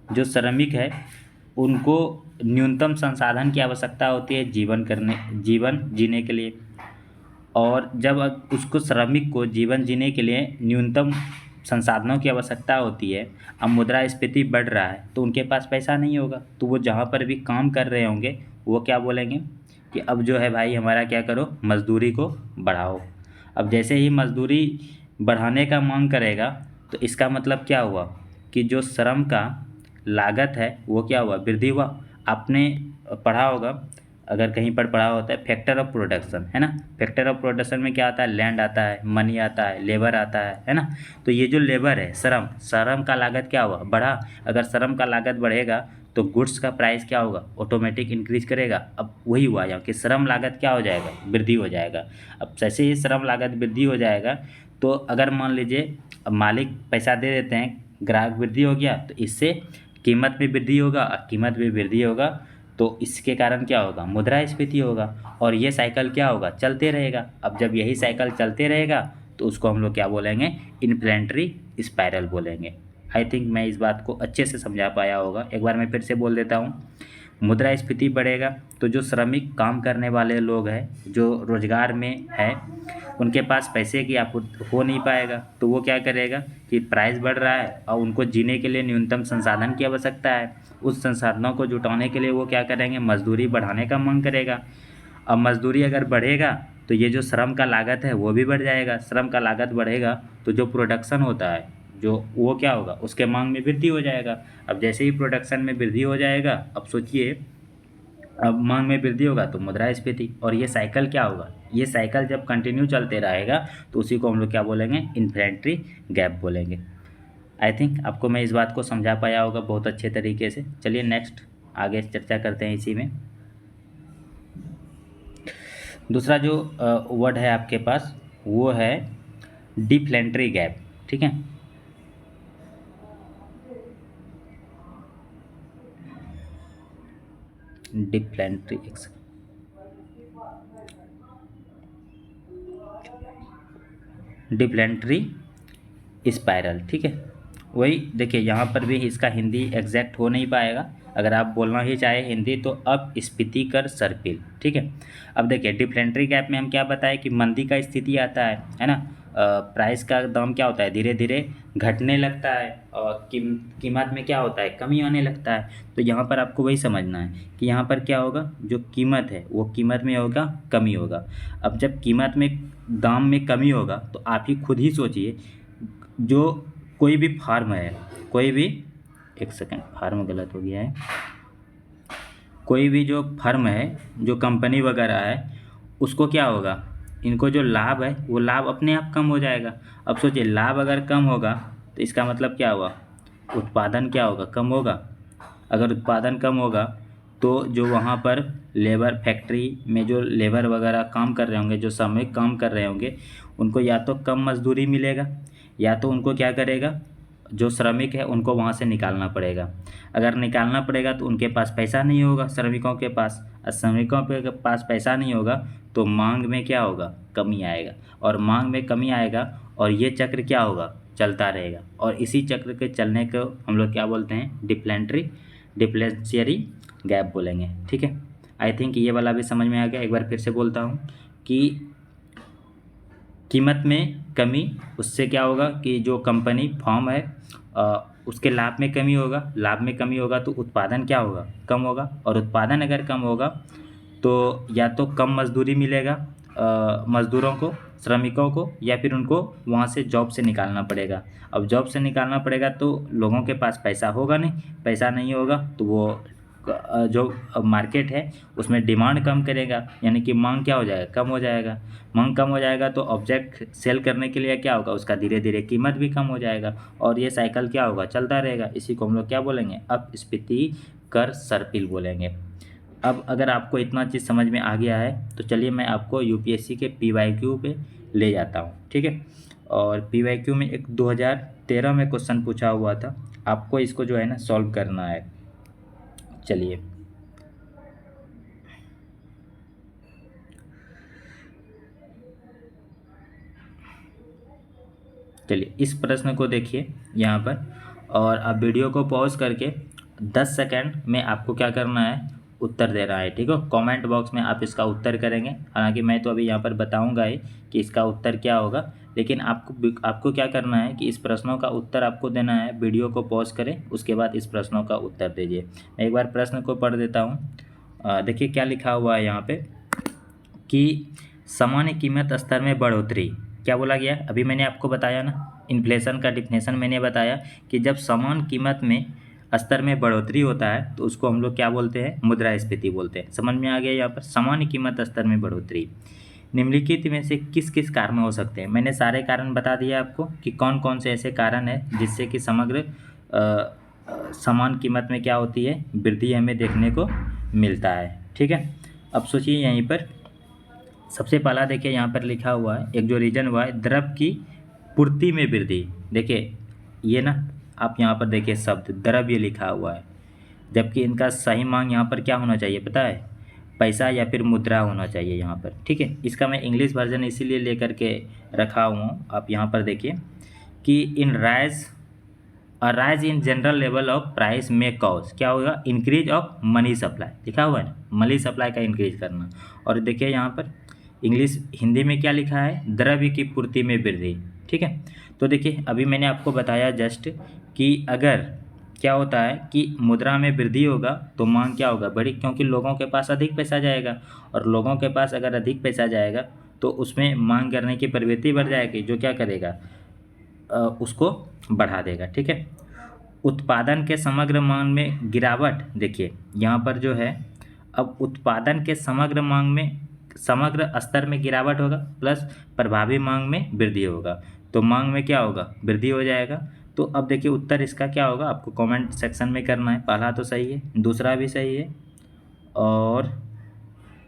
जो श्रमिक है उनको न्यूनतम संसाधन की आवश्यकता होती है जीवन जीने के लिए। और जब उसको श्रमिक को जीवन जीने के लिए न्यूनतम संसाधनों की आवश्यकता होती है, अब मुद्रास्फीति बढ़ रहा है तो उनके पास पैसा नहीं होगा, तो वो जहाँ पर भी काम कर रहे होंगे वो क्या बोलेंगे कि अब जो है भाई हमारा क्या करो, मजदूरी को बढ़ाओ। अब जैसे ही मजदूरी बढ़ाने का मांग करेगा तो इसका मतलब क्या हुआ कि जो श्रम का लागत है वो क्या हुआ, वृद्धि हुआ। आपने पढ़ा होगा, अगर कहीं पर पढ़ा होता है फैक्टर ऑफ प्रोडक्शन, है ना। फैक्टर ऑफ प्रोडक्शन में क्या आता है, लैंड आता है, मनी आता है, लेबर आता है ना। तो ये जो लेबर है, श्रम का लागत क्या हुआ, बढ़ा। अगर श्रम का लागत बढ़ेगा तो गुड्स का प्राइस क्या होगा, ऑटोमेटिक इंक्रीज करेगा। अब वही हुआ यहाँ कि श्रम लागत क्या हो जाएगा, वृद्धि हो जाएगा। अब जैसे ही श्रम लागत वृद्धि हो जाएगा तो अगर मान लीजिए अब मालिक पैसा दे देते हैं, ग्राहक वृद्धि हो गया, तो इससे कीमत में वृद्धि होगा, और कीमत में वृद्धि होगा तो इसके कारण क्या होगा, मुद्रास्फीति होगा। और ये साइकिल क्या होगा, चलते रहेगा। अब जब यही साइकिल चलते रहेगा तो उसको हम लोग क्या बोलेंगे, इन्फ्लेंट्री स्पाइरल बोलेंगे। आई थिंक मैं इस बात को अच्छे से समझा पाया होगा। एक बार मैं फिर से बोल देता हूँ, मुद्रास्फीति बढ़ेगा तो जो श्रमिक काम करने वाले लोग हैं, जो रोजगार में है, उनके पास पैसे की आपूर्ति हो नहीं पाएगा, तो वो क्या करेगा कि प्राइस बढ़ रहा है और उनको जीने के लिए न्यूनतम संसाधन की आवश्यकता है। उस संसाधनों को जुटाने के लिए वो क्या करेंगे, मजदूरी बढ़ाने का मांग करेगा। अब मजदूरी अगर बढ़ेगा तो ये जो श्रम का लागत है वो भी बढ़ जाएगा। श्रम का लागत बढ़ेगा तो जो प्रोडक्शन होता है जो वो क्या होगा, उसके मांग में वृद्धि हो जाएगा। अब जैसे ही प्रोडक्शन में वृद्धि हो जाएगा, अब सोचिए अब मांग में वृद्धि होगा तो मुद्रास्फीति, और ये साइकिल क्या होगा, ये साइकिल जब कंटिन्यू चलते रहेगा तो उसी को हम लोग क्या बोलेंगे, इन्फ्लेंट्री गैप बोलेंगे। आई थिंक आपको मैं इस बात को समझा पाया होगा बहुत अच्छे तरीके से। चलिए नेक्स्ट आगे चर्चा करते हैं इसी में। दूसरा जो वर्ड है आपके पास वो है डिफ्लेंट्री गैप, ठीक है। डिफ्लेंट्री डिफ्लेंट्री स्पाइरल, ठीक है। वही देखिए यहाँ पर भी इसका हिंदी एग्जैक्ट हो नहीं पाएगा, अगर आप बोलना ही चाहे हिंदी तो अब स्फीतिकर सर्पिल, ठीक है। अब देखिए डिफ्लेंट्री गैप में हम क्या बताएं कि मंदी का स्थिति आता है ना। प्राइस का दाम क्या होता है, धीरे धीरे घटने लगता है और कीमत में क्या होता है, कमी आने लगता है। तो यहाँ पर आपको वही समझना है कि यहाँ पर क्या होगा, जो कीमत है वो कीमत में होगा कमी होगा। अब जब कीमत में दाम में कमी होगा तो आप ही खुद ही सोचिए, जो कोई भी फार्म है, कोई भी, एक सेकंड फार्म गलत हो गया है, कोई भी जो फर्म है, जो कंपनी वगैरह है, उसको क्या होगा, इनको जो लाभ है वो लाभ अपने आप कम हो जाएगा। अब सोचिए लाभ अगर कम होगा तो इसका मतलब क्या हुआ, उत्पादन क्या होगा, कम होगा। अगर उत्पादन कम होगा तो जो वहाँ पर लेबर, फैक्ट्री में जो लेबर वगैरह काम कर रहे होंगे, जो श्रमिक काम कर रहे होंगे, उनको या तो कम मजदूरी मिलेगा या तो उनको क्या करेगा, जो श्रमिक है उनको वहाँ से निकालना पड़ेगा। अगर निकालना पड़ेगा तो उनके पास पैसा नहीं होगा, श्रमिकों के पास, और श्रमिकों के पास पैसा नहीं होगा तो मांग में क्या होगा, कमी आएगा, और मांग में कमी आएगा और ये चक्र क्या होगा, चलता रहेगा। और इसी चक्र के चलने को हम लोग क्या बोलते हैं, डिफ्लेंशियरी गैप बोलेंगे, ठीक है। आई थिंक ये वाला भी समझ में आ गया। एक बार फिर से बोलता हूँ कि कीमत में कमी, उससे क्या होगा कि जो कंपनी फॉर्म है उसके लाभ में कमी होगा, लाभ में कमी होगा तो उत्पादन क्या होगा, कम होगा, और उत्पादन अगर कम होगा तो या तो कम मजदूरी मिलेगा मजदूरों को, श्रमिकों को, या फिर उनको वहाँ से जॉब से निकालना पड़ेगा। अब जॉब से निकालना पड़ेगा तो लोगों के पास पैसा होगा नहीं, पैसा नहीं होगा तो वो जो मार्केट है उसमें डिमांड कम करेगा, यानी कि मांग क्या हो जाएगा, कम हो जाएगा। मांग कम हो जाएगा तो ऑब्जेक्ट सेल करने के लिए क्या होगा, उसका धीरे धीरे कीमत भी कम हो जाएगा, और ये साइकिल क्या होगा, चलता रहेगा। इसी को हम लोग क्या बोलेंगे, अपस्फीति कर सर्पिल बोलेंगे। अब अगर आपको इतना चीज़ समझ में आ गया है तो चलिए मैं आपको यूपीएससी के पीवाईक्यू पे ले जाता हूँ, ठीक है। और पीवाईक्यू में एक 2013 में क्वेश्चन पूछा हुआ था, आपको इसको जो है ना सॉल्व करना है। चलिए चलिए इस प्रश्न को देखिए यहाँ पर, और आप वीडियो को पॉज करके 10 सेकंड में आपको क्या करना है, उत्तर देना है, ठीक है। कमेंट बॉक्स में आप इसका उत्तर करेंगे, हालांकि मैं तो अभी यहाँ पर बताऊँगा ही कि इसका उत्तर क्या होगा, लेकिन आपको क्या करना है कि इस प्रश्नों का उत्तर आपको देना है। वीडियो को पॉज करें, उसके बाद इस प्रश्नों का उत्तर दीजिए। मैं एक बार प्रश्न को पढ़ देता हूँ। देखिए क्या लिखा हुआ है यहाँ पे कि सामान्य कीमत स्तर में बढ़ोतरी, क्या बोला गया है? अभी मैंने आपको बताया ना, इन्फ्लेशन का डिफिनेशन मैंने बताया कि जब सामान्य कीमत में स्तर में बढ़ोतरी होता है तो उसको हम लोग क्या बोलते हैं, मुद्रास्फीति बोलते हैं। समझ में आ गया यहाँ पर, सामान्य कीमत स्तर में बढ़ोतरी निम्नलिखित में से किस किस कारण हो सकते हैं। मैंने सारे कारण बता दिए आपको कि कौन कौन से ऐसे कारण हैं जिससे कि समग्र समान कीमत में क्या होती है, वृद्धि हमें देखने को मिलता है, ठीक है। अब सोचिए यहीं पर सबसे पहला देखिए यहाँ पर लिखा हुआ है, एक जो रीजन हुआ है द्रव की पूर्ति में वृद्धि। देखिए ये ना, आप यहाँ पर देखिए शब्द द्रव्य लिखा हुआ है, जबकि इनका सही मांग यहाँ पर क्या होना चाहिए पता है, पैसा या फिर मुद्रा होना चाहिए यहाँ पर, ठीक है। इसका मैं इंग्लिश वर्जन इसीलिए लेकर के रखा हुआ हूँ। आप यहाँ पर देखिए कि इन rise in general level of price में कॉज क्या होगा, इंक्रीज ऑफ मनी सप्लाई, लिखा हुआ है ना, मनी सप्लाई का इंक्रीज करना। और देखिए यहाँ पर इंग्लिश हिंदी में क्या लिखा है, द्रव्य की पूर्ति में वृद्धि, ठीक है। तो देखिए अभी मैंने आपको बताया जस्ट कि अगर क्या होता है कि मुद्रा में वृद्धि होगा तो मांग क्या होगा, बड़ी, क्योंकि लोगों के पास अधिक पैसा जाएगा, और लोगों के पास अगर अधिक पैसा जाएगा तो उसमें मांग करने की प्रवृत्ति बढ़ जाएगी, जो क्या करेगा, उसको बढ़ा देगा, ठीक है। उत्पादन के समग्र मांग में गिरावट, देखिए यहाँ पर जो है, अब उत्पादन के समग्र मांग में, समग्र स्तर में गिरावट होगा प्लस प्रभावी मांग में वृद्धि होगा, तो मांग में क्या होगा, वृद्धि हो जाएगा। तो अब देखिए उत्तर इसका क्या होगा, आपको कमेंट सेक्शन में करना है। पहला तो सही है, दूसरा भी सही है, और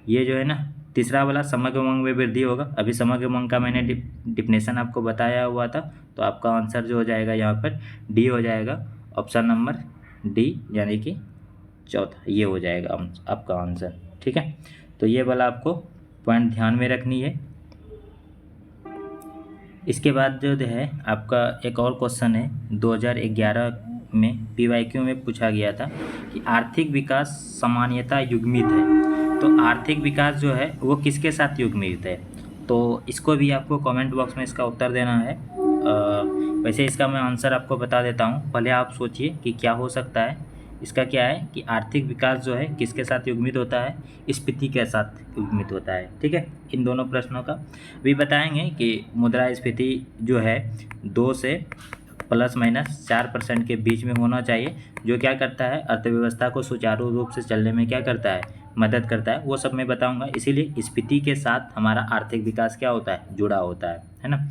ये जो है ना तीसरा वाला समग्र मांग में वृद्धि होगा। अभी समग्र मांग का मैंने डिफिनेशन आपको बताया हुआ था, तो आपका आंसर जो हो जाएगा यहाँ पर डी हो जाएगा, ऑप्शन नंबर डी, यानी कि चौथा ये हो जाएगा आपका आंसर, ठीक है। तो ये वाला आपको पॉइंट ध्यान में रखनी है। इसके बाद जो है आपका एक और क्वेश्चन है 2011 में पीवाईक्यू में पूछा गया था कि आर्थिक विकास सामान्यतः युग्मित है, तो आर्थिक विकास जो है वो किसके साथ युग्मित है, तो इसको भी आपको कमेंट बॉक्स में इसका उत्तर देना है। वैसे इसका मैं आंसर आपको बता देता हूँ, पहले आप सोचिए कि क्या हो सकता है। इसका क्या है कि आर्थिक विकास जो है किसके साथ युग्मित होता है, स्फीति के साथ युग्मित होता है, ठीक है। इन दोनों प्रश्नों का भी बताएंगे कि मुद्रास्फीति जो है 2 से ±4% के बीच में होना चाहिए, जो क्या करता है, अर्थव्यवस्था को सुचारू रूप से चलने में क्या करता है, मदद करता है, वो सब मैं बताऊंगा। इसीलिए स्फीति के साथ हमारा आर्थिक विकास क्या होता है, जुड़ा होता है ना।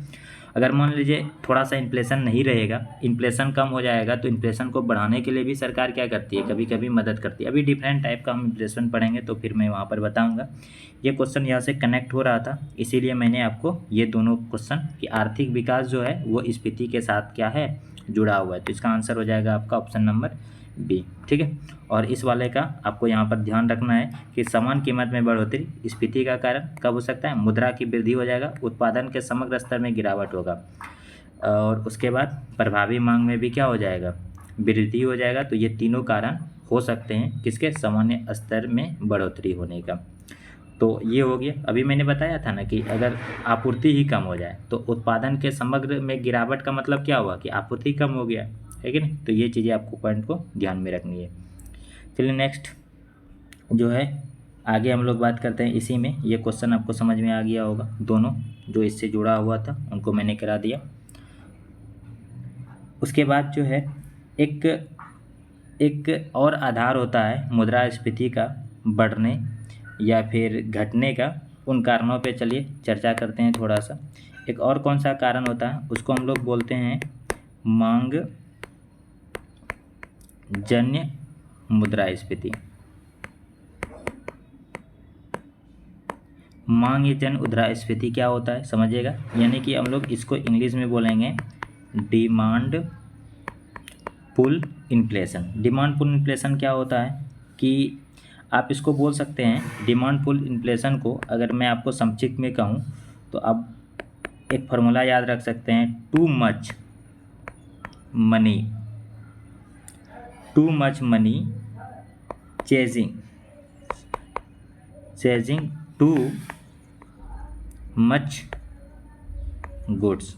अगर मान लीजिए थोड़ा सा इन्फ्लेशन नहीं रहेगा, इन्फ्लेशन कम हो जाएगा, तो इन्फ्लेशन को बढ़ाने के लिए भी सरकार क्या करती है, कभी कभी मदद करती है। अभी डिफरेंट टाइप का हम इन्फ्लेशन पढ़ेंगे तो फिर मैं वहाँ पर बताऊँगा। ये क्वेश्चन यहाँ से कनेक्ट हो रहा था, इसीलिए मैंने आपको ये दोनों क्वेश्चन कि आर्थिक विकास जो है वो स्फीति के साथ क्या है, जुड़ा हुआ है, तो इसका आंसर हो जाएगा आपका ऑप्शन नंबर बी, ठीक है। और इस वाले का आपको यहाँ पर ध्यान रखना है कि समान कीमत में बढ़ोतरी स्फीति का कारण कब हो सकता है, मुद्रा की वृद्धि हो जाएगा, उत्पादन के समग्र स्तर में गिरावट होगा, और उसके बाद प्रभावी मांग में भी क्या हो जाएगा, वृद्धि हो जाएगा। तो ये तीनों कारण हो सकते हैं किसके सामान्य स्तर में बढ़ोतरी होने का। तो ये हो गया। अभी मैंने बताया था ना कि अगर आपूर्ति ही कम हो जाए तो उत्पादन के समग्र में गिरावट का मतलब क्या हुआ कि आपूर्ति कम हो गया, है कि नहीं। तो ये चीज़ें आपको पॉइंट को ध्यान में रखनी है। चलिए नेक्स्ट जो है आगे हम लोग बात करते हैं इसी में। ये क्वेश्चन आपको समझ में आ गया होगा, दोनों जो इससे जुड़ा हुआ था उनको मैंने करा दिया। उसके बाद जो है एक एक और आधार होता है मुद्रास्फीति का बढ़ने या फिर घटने का। उन कारणों पे चलिए चर्चा करते हैं थोड़ा सा। एक और कौन सा कारण होता है, उसको हम लोग बोलते हैं मांग जन्य मुद्रास्फीति। मांग जन्य मुद्रास्फीति क्या होता है समझिएगा, यानी कि हम लोग इसको इंग्लिश में बोलेंगे demand pull inflation. Demand pull inflation क्या होता है कि आप इसको बोल सकते हैं डिमांड पुल इन्फ्लेशन को अगर मैं आपको संक्षिप्त में कहूँ तो आप एक फार्मूला याद रख सकते हैं, too much money chasing too much goods,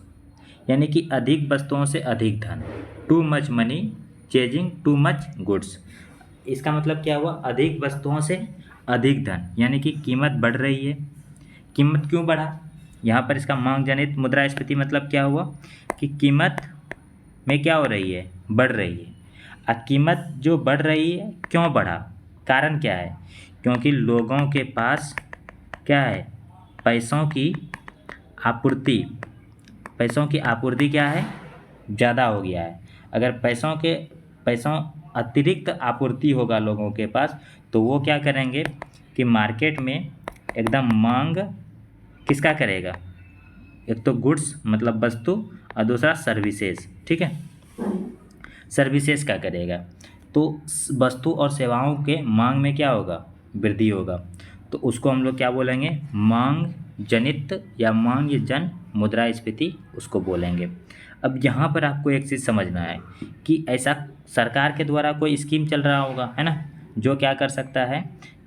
यानी कि अधिक वस्तुओं से अधिक धन। Too much money chasing too much goods, इसका मतलब क्या हुआ, अधिक वस्तुओं से अधिक धन, यानी कि कीमत बढ़ रही है। कीमत क्यों बढ़ा, यहाँ पर इसका मांग जनित मुद्रास्फीति मतलब क्या हुआ कि कीमत में क्या हो रही है, बढ़ रही है। अब कीमत जो बढ़ रही है क्यों बढ़ा, कारण क्या है, क्योंकि लोगों के पास क्या है, पैसों की आपूर्ति क्या है, ज़्यादा हो गया है। अगर पैसों अतिरिक्त आपूर्ति होगा लोगों के पास तो वो क्या करेंगे कि मार्केट में एकदम मांग किसका करेगा, एक तो गुड्स मतलब वस्तु और दूसरा सर्विसेज, ठीक है, सर्विसेज का करेगा। तो वस्तु और सेवाओं के मांग में क्या होगा, वृद्धि होगा। तो उसको हम लोग क्या बोलेंगे, मांग जनित या मांग जन मुद्रास्फीति उसको बोलेंगे। अब यहाँ पर आपको एक चीज़ समझना है कि ऐसा सरकार के द्वारा कोई स्कीम चल रहा होगा, है ना, जो क्या कर सकता है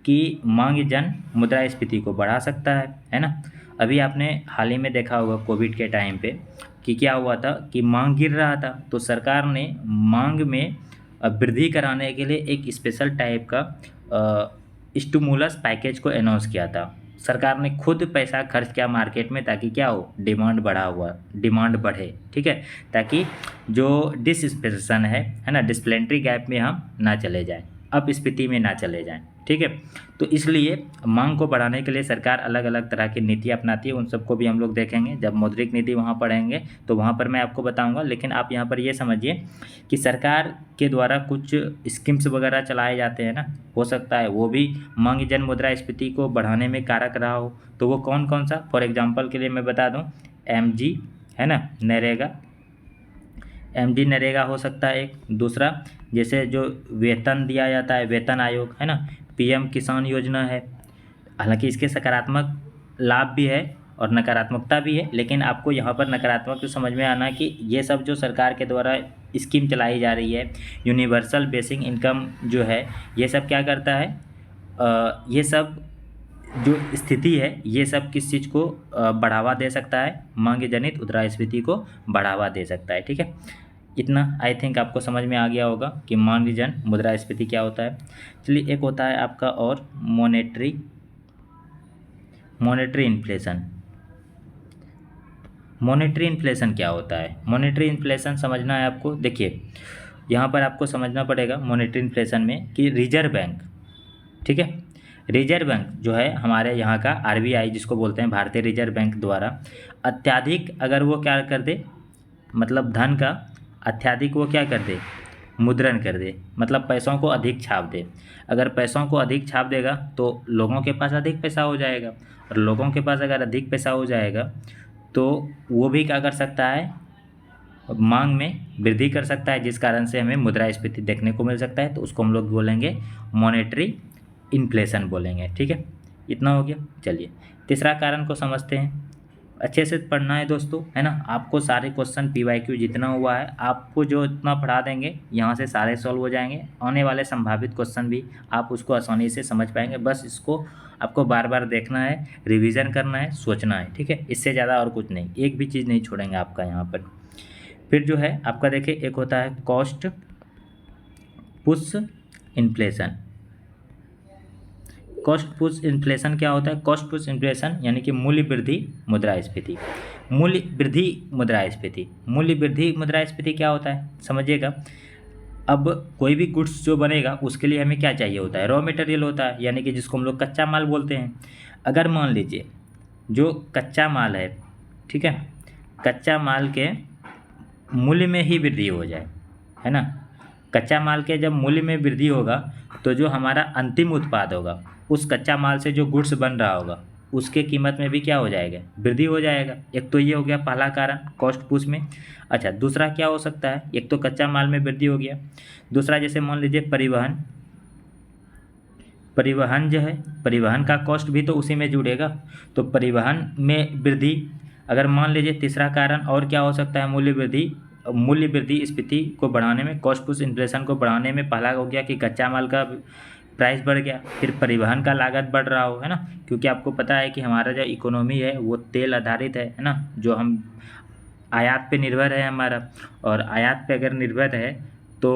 कि मांग जन मुद्रास्फीति को बढ़ा सकता है ना। अभी आपने हाल ही में देखा होगा कोविड के टाइम पे कि क्या हुआ था कि मांग गिर रहा था, तो सरकार ने मांग में वृद्धि कराने के लिए एक स्पेशल टाइप का स्टिमुलस पैकेज को अनाउंस किया था। सरकार ने खुद पैसा खर्च किया मार्केट में ताकि क्या हो, डिमांड बढ़े, ठीक है, ताकि जो डिसइंफ्लेशन है ना, डिस्प्लेंट्री गैप में हम ना चले जाएं, अपस्फीति में ना चले जाएं, ठीक है। तो इसलिए मांग को बढ़ाने के लिए सरकार अलग अलग तरह की नीति अपनाती है, उन सबको भी हम लोग देखेंगे जब मौद्रिक नीति वहाँ पढ़ेंगे तो वहाँ पर मैं आपको बताऊँगा। लेकिन आप यहाँ पर ये समझिए कि सरकार के द्वारा कुछ स्कीम्स वगैरह चलाए जाते हैं ना, हो सकता है वो भी मांग जन मुद्रास्फीति को बढ़ाने में कारक रहा हो। तो वो कौन कौन सा, फॉर एग्जाम्पल के लिए मैं बता दूँ, MG है ना, नरेगा हो सकता है एक। दूसरा जैसे जो वेतन दिया जाता है, वेतन आयोग है ना, PM किसान योजना है। हालांकि इसके सकारात्मक लाभ भी है और नकारात्मकता भी है, लेकिन आपको यहाँ पर नकारात्मक तो समझ में आना कि ये सब जो सरकार के द्वारा स्कीम चलाई जा रही है, यूनिवर्सल बेसिक इनकम जो है, ये सब क्या करता है, ये सब जो स्थिति है ये सब किस चीज़ को बढ़ावा दे सकता है, मांग जनित मुद्रास्फीति को बढ़ावा दे सकता है, ठीक है। इतना आई थिंक आपको समझ में आ गया होगा कि मांग जन मुद्रास्फीति क्या होता है। चलिए एक होता है आपका और मॉनेटरी इन्फ्लेशन। मॉनेटरी इन्फ्लेशन क्या होता है, मॉनेटरी इन्फ्लेशन समझना है आपको। देखिए यहाँ पर आपको समझना पड़ेगा मॉनेटरी इन्फ्लेशन में कि रिजर्व बैंक, ठीक है, रिजर्व बैंक जो है हमारे यहाँ का RBI जिसको बोलते हैं, भारतीय रिजर्व बैंक द्वारा अत्यधिक अगर वो क्या कर दे, मतलब धन का अत्यधिक वो क्या कर दे, मुद्रण कर दे, मतलब पैसों को अधिक छाप दे। अगर पैसों को अधिक छाप देगा तो लोगों के पास अधिक पैसा हो जाएगा, और लोगों के पास अगर अधिक पैसा हो जाएगा तो वो भी क्या कर सकता है, मांग में वृद्धि कर सकता है, जिस कारण से हमें मुद्रास्फीति देखने को मिल सकता है। तो उसको हम लोग बोलेंगे मॉनेटरी इन्फ्लेशन बोलेंगे, ठीक है। इतना हो गया। चलिए तीसरा कारण को समझते हैं। अच्छे से पढ़ना है दोस्तों, है ना। आपको सारे क्वेश्चन PYQ जितना हुआ है आपको जो इतना पढ़ा देंगे यहाँ से सारे सॉल्व हो जाएंगे। आने वाले संभावित क्वेश्चन भी आप उसको आसानी से समझ पाएंगे। बस इसको आपको बार बार देखना है, रिवीजन करना है, सोचना है, ठीक है। इससे ज़्यादा और कुछ नहीं, एक भी चीज़ नहीं छोड़ेंगे आपका यहाँ पर। फिर जो है आपका देखिए एक होता है cost push inflation. Cost push inflation क्या होता है? कॉस्ट पुश इन्फ्लेशन यानी कि मूल्य वृद्धि मुद्रास्फीति। मूल्य वृद्धि मुद्रास्फीति, मूल्य वृद्धि मुद्रास्फीति क्या होता है समझिएगा। अब कोई भी गुड्स जो बनेगा उसके लिए हमें क्या चाहिए होता है? रॉ मटेरियल होता है, यानी कि जिसको हम लोग कच्चा माल बोलते हैं। अगर मान लीजिए जो कच्चा माल है, ठीक है, कच्चा माल के मूल्य में ही वृद्धि हो जाए, है ना। कच्चा माल के जब मूल्य में वृद्धि होगा तो जो हमारा अंतिम उत्पाद होगा उस कच्चा माल से जो गुड्स बन रहा होगा उसके कीमत में भी क्या हो जाएगा? वृद्धि हो जाएगा। एक तो ये हो गया पहला कारण कॉस्ट पुश में। अच्छा, दूसरा क्या हो सकता है? एक तो कच्चा माल में वृद्धि हो गया, दूसरा जैसे मान लीजिए परिवहन, परिवहन जो है परिवहन का कॉस्ट भी तो उसी में जुड़ेगा, तो परिवहन में वृद्धि। अगर मान लीजिए तीसरा कारण और क्या हो सकता है? मूल्य वृद्धि। मूल्य वृद्धि स्फीति को बढ़ाने में, कॉस्ट पुश इन्फ्लेशन को बढ़ाने में पहला हो गया कि कच्चा माल का प्राइस बढ़ गया, फिर परिवहन का लागत बढ़ रहा हो, है ना। क्योंकि आपको पता है कि हमारा जो इकोनॉमी है वो तेल आधारित है ना, जो हम आयात पे निर्भर है हमारा, और आयात पे अगर निर्भर है तो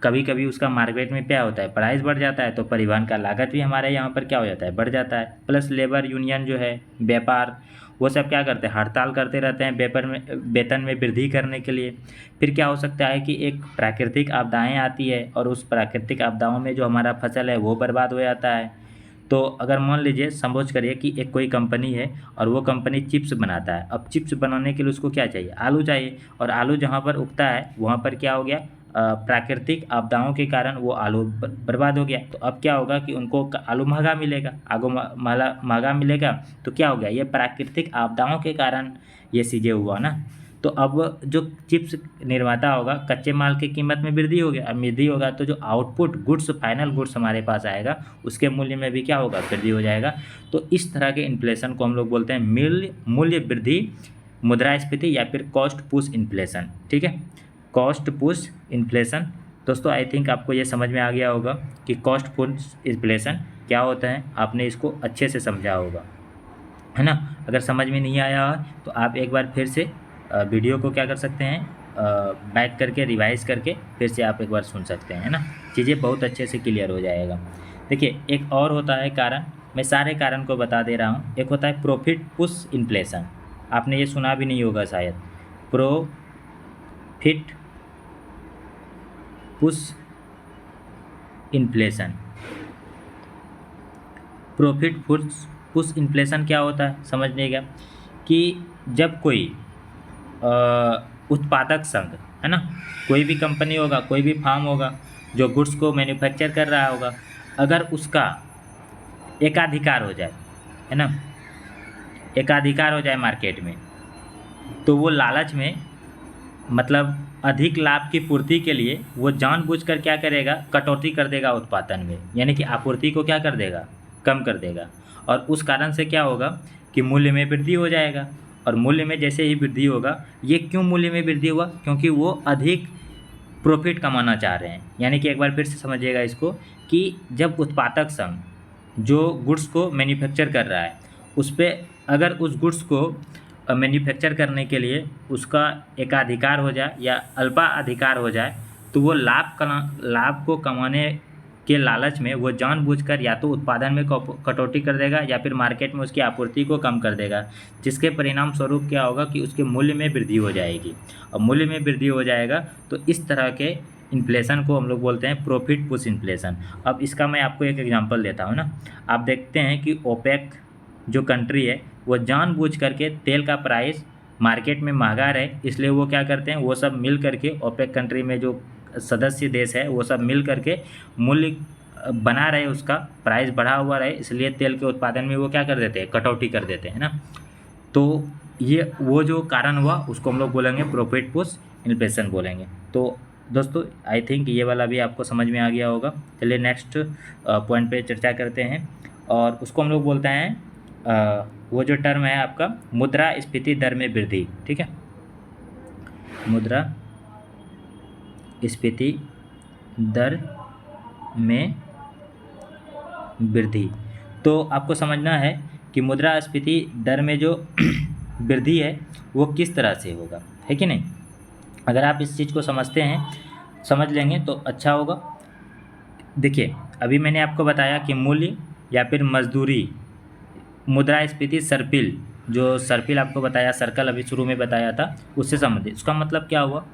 कभी कभी उसका मार्केट में क्या होता है? प्राइस बढ़ जाता है, तो परिवहन का लागत भी हमारे यहाँ पर क्या हो जाता है? बढ़ जाता है। प्लस लेबर यूनियन जो है, व्यापार, वो सब क्या करते हैं? हड़ताल करते रहते हैं वेतन में वृद्धि करने के लिए। फिर क्या हो सकता है कि एक प्राकृतिक आपदाएं आती है और उस प्राकृतिक आपदाओं में जो हमारा फसल है वो बर्बाद हो जाता है। तो अगर मान लीजिए समझ करिए कि एक कोई कंपनी है और वो कंपनी चिप्स बनाता है। अब चिप्स बनाने के लिए उसको क्या चाहिए? आलू चाहिए, और आलू जहाँ पर उगता है वहाँ पर क्या हो गया? प्राकृतिक आपदाओं के कारण वो आलू बर्बाद हो गया। तो अब क्या होगा कि उनको आलू महंगा मिलेगा, आलू महंगा मिलेगा, तो क्या हो गया? ये प्राकृतिक आपदाओं के कारण ये चीज़ें हुआ ना। तो अब जो चिप्स निर्माता होगा, कच्चे माल की कीमत में वृद्धि हो गया, अब वृद्धि होगा तो जो आउटपुट गुड्स, फाइनल गुड्स हमारे पास आएगा उसके मूल्य में भी क्या होगा? वृद्धि हो जाएगा। तो इस तरह के इन्फ्लेशन को हम लोग बोलते हैं मूल्य वृद्धि मुद्रास्फीति या फिर कॉस्ट पुश इन्फ्लेशन, ठीक है। Cost push inflation. दोस्तों आई थिंक आपको ये समझ में आ गया होगा कि कॉस्ट पुश इन्फ्लेशन क्या होता है, आपने इसको अच्छे से समझा होगा, है ना। अगर समझ में नहीं आया है तो आप एक बार फिर से वीडियो को क्या कर सकते हैं? बैक करके रिवाइज करके फिर से आप एक बार सुन सकते हैं, है ना। चीज़ें बहुत अच्छे से क्लियर हो जाएगा। देखिए एक और होता है कारण, मैं सारे कारण को बता दे रहा हूँ। एक होता है प्रॉफिट पुश इन्फ्लेशन, आपने ये सुना भी नहीं होगा शायद। Profit push inflation, profit push inflation क्या होता है समझिएगा कि जब कोई उत्पादक संघ, है ना, कोई भी कंपनी होगा, कोई भी फार्म होगा जो गुड्स को मैन्युफैक्चर कर रहा होगा, अगर उसका एकाधिकार हो जाए, है ना, एकाधिकार हो जाए मार्केट में, तो वो लालच में, मतलब अधिक लाभ की पूर्ति के लिए वो जानबूझकर क्या करेगा? कटौती कर देगा उत्पादन में, यानी कि आपूर्ति को क्या कर देगा? कम कर देगा। और उस कारण से क्या होगा कि मूल्य में वृद्धि हो जाएगा। और मूल्य में जैसे ही वृद्धि होगा, ये क्यों मूल्य में वृद्धि हुआ? क्योंकि वो अधिक प्रॉफिट कमाना चाह रहे हैं। यानी कि एक बार फिर से समझिएगा इसको कि जब उत्पादक संघ जो गुड्स को मैन्युफैक्चर कर रहा है उस पर, अगर उस गुड्स को मैन्युफैक्चर करने के लिए उसका एकाधिकार हो जाए या अल्पा अधिकार हो जाए, तो वो लाभ को कमाने के लालच में वो जानबूझकर या तो उत्पादन में कटौती कर देगा या फिर मार्केट में उसकी आपूर्ति को कम कर देगा, जिसके परिणाम स्वरूप क्या होगा कि उसके मूल्य में वृद्धि हो जाएगी। और मूल्य में वृद्धि हो जाएगा तो इस तरह के इन्फ्लेशन को हम लोग बोलते हैं प्रॉफिट पुश इन्फ्लेशन। अब इसका मैं आपको एक एग्जांपल देता हूँ ना। आप देखते हैं कि ओपेक जो कंट्री है वो जानबूझ करके तेल का प्राइस मार्केट में महंगा रहे, इसलिए वो क्या करते हैं? वो सब मिल करके, ओपेक कंट्री में जो सदस्य देश है वो सब मिल करके मूल्य बना रहे, उसका प्राइस बढ़ा हुआ रहे, इसलिए तेल के उत्पादन में वो क्या कर देते हैं? कटौती कर देते हैं ना। तो ये वो जो कारण हुआ उसको हम लोग बोलेंगे प्रॉफिट पुश इन्फ्लेशन बोलेंगे। तो दोस्तों आई थिंक ये वाला भी आपको समझ में आ गया होगा। चलिए नेक्स्ट पॉइंट पे चर्चा करते हैं, और उसको हम लोग बोलते हैं वो जो टर्म है आपका मुद्रास्फीति दर में वृद्धि, ठीक है, मुद्रास्फीति दर में वृद्धि। तो आपको समझना है कि मुद्रास्फीति दर में जो वृद्धि है वो किस तरह से होगा, है कि नहीं। अगर आप इस चीज़ को समझते हैं, समझ लेंगे तो अच्छा होगा। देखिए, अभी मैंने आपको बताया कि मूल्य या फिर मजदूरी, मुद्रास्फीति सर्पिल, जो सर्पिल आपको बताया, सर्कल अभी शुरू में बताया था, उससे संबंधित। उसका मतलब क्या हुआ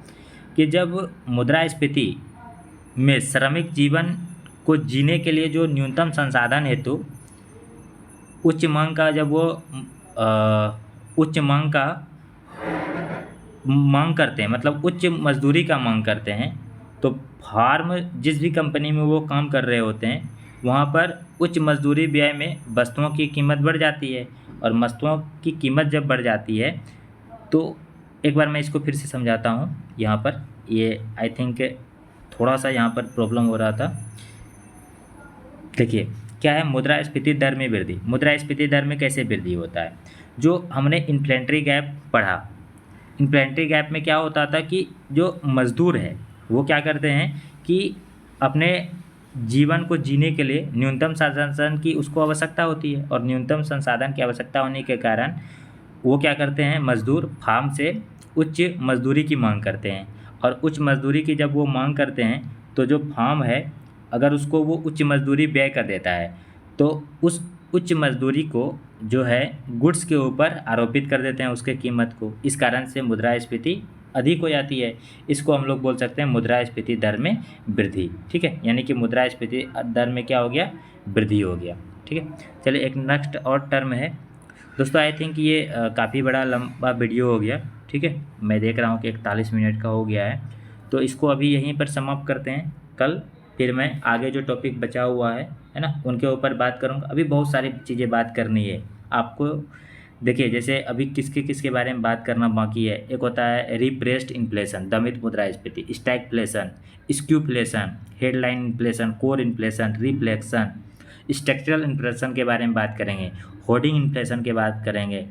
कि जब मुद्रास्फीति में श्रमिक जीवन को जीने के लिए जो न्यूनतम संसाधन हेतु उच्च मांग का, जब वो उच्च मांग करते हैं, मतलब उच्च मजदूरी का मांग करते हैं, तो फार्म जिस भी कंपनी में वो काम कर रहे होते हैं वहाँ पर उच्च मजदूरी व्यय में वस्तुओं की कीमत बढ़ जाती है। और वस्तुओं की कीमत जब बढ़ जाती है तो एक बार मैं इसको फिर से समझाता हूँ। यहाँ पर ये आई थिंक थोड़ा सा यहाँ पर प्रॉब्लम हो रहा था। देखिए क्या है मुद्रास्फीति दर में वृद्धि। मुद्रास्फीति दर में कैसे वृद्धि होता है, जो हमने इन्फ्लेटरी गैप पढ़ा। इन्फ्लेटरी गैप में क्या होता था कि जो मज़दूर है वो क्या करते हैं कि अपने जीवन को जीने के लिए न्यूनतम संसाधन की उसको आवश्यकता होती है, और न्यूनतम संसाधन की आवश्यकता होने के कारण वो क्या करते हैं, मज़दूर फार्म से उच्च मजदूरी की मांग करते हैं। और उच्च मजदूरी की जब वो मांग करते हैं तो जो फार्म है अगर उसको वो उच्च मजदूरी व्यय कर देता है तो उस उच्च मजदूरी को जो है गुड्स के ऊपर आरोपित कर देते हैं, उसके कीमत को। इस कारण से मुद्रास्फीति अधिक हो जाती है। इसको हम लोग बोल सकते हैं मुद्रास्फीति दर में वृद्धि, ठीक है। यानी कि मुद्रास्फीति दर में क्या हो गया, वृद्धि हो गया, ठीक है। चलिए एक नेक्स्ट और टर्म है दोस्तों। आई थिंक ये काफ़ी बड़ा लंबा वीडियो हो गया, ठीक है। मैं देख रहा हूँ कि 41 मिनट का हो गया है, तो इसको अभी यहीं पर समाप्त करते हैं। कल फिर मैं आगे जो टॉपिक बचा हुआ है ना, उनके ऊपर बात करूँगा। अभी बहुत सारी चीज़ें बात करनी है आपको। देखिए जैसे अभी किसके किसके बारे में बात करना बाकी है। एक होता है रिप्रेस्ड इन्फ्लेशन, दमित मुद्रास्फीति, stagflation, skewflation, headline inflation, core inflation, reflection, structural inflation के बारे में बात करेंगे, होर्डिंग इन्फ्लेशन के बात करेंगे,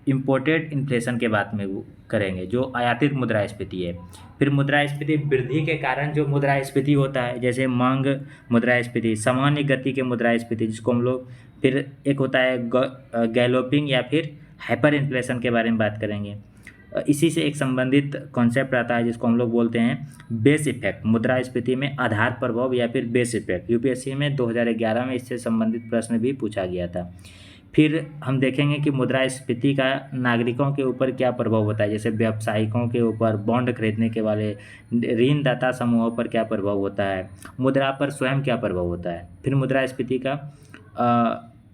इम्पोर्टेड इन्फ्लेशन के बात में वो करेंगे जो आयातित मुद्रास्फीति है। फिर मुद्रास्फीति वृद्धि के कारण जो मुद्रास्फीति होता है, जैसे मांग मुद्रास्फीति, सामान्य गति के मुद्रास्फीति जिसको हम लोग, फिर एक होता है गैलोपिंग या फिर हाइपर इन्फ्लेशन के बारे में बात करेंगे। इसी से एक संबंधित कॉन्सेप्ट आता है जिसको हम लोग बोलते हैं बेस इफेक्ट, मुद्रास्फीति में आधार प्रभाव या फिर बेस इफेक्ट। यूपीएससी में 2011 में इससे संबंधित प्रश्न भी पूछा गया था। फिर हम देखेंगे कि मुद्रास्फीति का नागरिकों के ऊपर क्या प्रभाव होता है, जैसे व्यावसायिकों के ऊपर, बॉन्ड खरीदने के वाले ऋणदाता समूहों पर क्या प्रभाव होता है, मुद्रा पर स्वयं क्या प्रभाव होता है। फिर मुद्रास्फीति का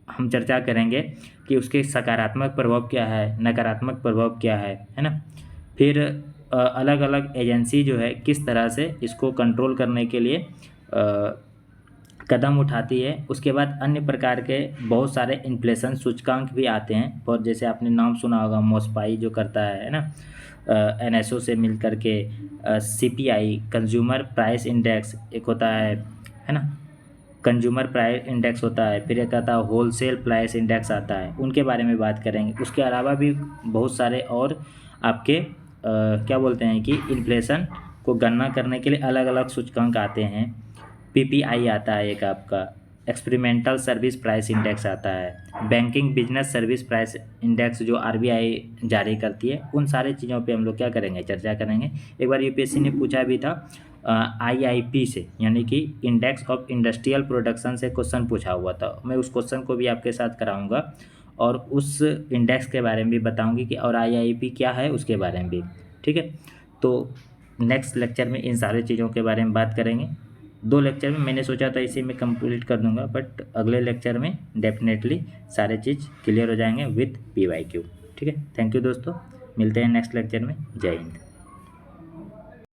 हम चर्चा करेंगे कि उसके सकारात्मक प्रभाव क्या है, नकारात्मक प्रभाव क्या है ना। फिर अलग अलग एजेंसी जो है किस तरह से इसको कंट्रोल करने के लिए कदम उठाती है। उसके बाद अन्य प्रकार के बहुत सारे इन्फ्लेशन सूचकांक भी आते हैं, और जैसे आपने नाम सुना होगा मोस्पाई जो करता है ना, एनएसओ से मिल करके, सीपीआई कंज्यूमर प्राइस इंडेक्स एक होता है ना, कंज्यूमर प्राइस इंडेक्स होता है। फिर एक आता है होलसेल प्राइस इंडेक्स आता है, उनके बारे में बात करेंगे। उसके अलावा भी बहुत सारे और आपके क्या बोलते हैं कि इन्फ्लेशन को गणना करने के लिए अलग अलग सूचकांक आते हैं। पीपीआई आता है एक आपका, एक्सपेरिमेंटल सर्विस प्राइस इंडेक्स आता है, banking business service price index जो आरबीआई जारी करती है। उन सारे चीज़ों पे हम लोग क्या करेंगे, चर्चा करेंगे। एक बार यूपीएससी ने पूछा भी था आईआईपी से, यानी कि इंडेक्स ऑफ इंडस्ट्रियल प्रोडक्शन से क्वेश्चन पूछा हुआ था। मैं उस क्वेश्चन को भी आपके साथ कराऊंगा और उस इंडेक्स के बारे में भी बताऊंगी कि और आईआईपी क्या है उसके बारे में भी, ठीक है। तो नेक्स्ट लेक्चर में इन सारी चीज़ों के बारे में बात करेंगे। 2 लेक्चर में मैंने सोचा था इसी में कंप्लीट कर दूंगा, बट अगले लेक्चर में डेफिनेटली सारे चीज़ क्लियर हो जाएंगे विथ पीवाईक्यू, ठीक है। थैंक यू दोस्तों, मिलते हैं नेक्स्ट लेक्चर में। जय हिंद।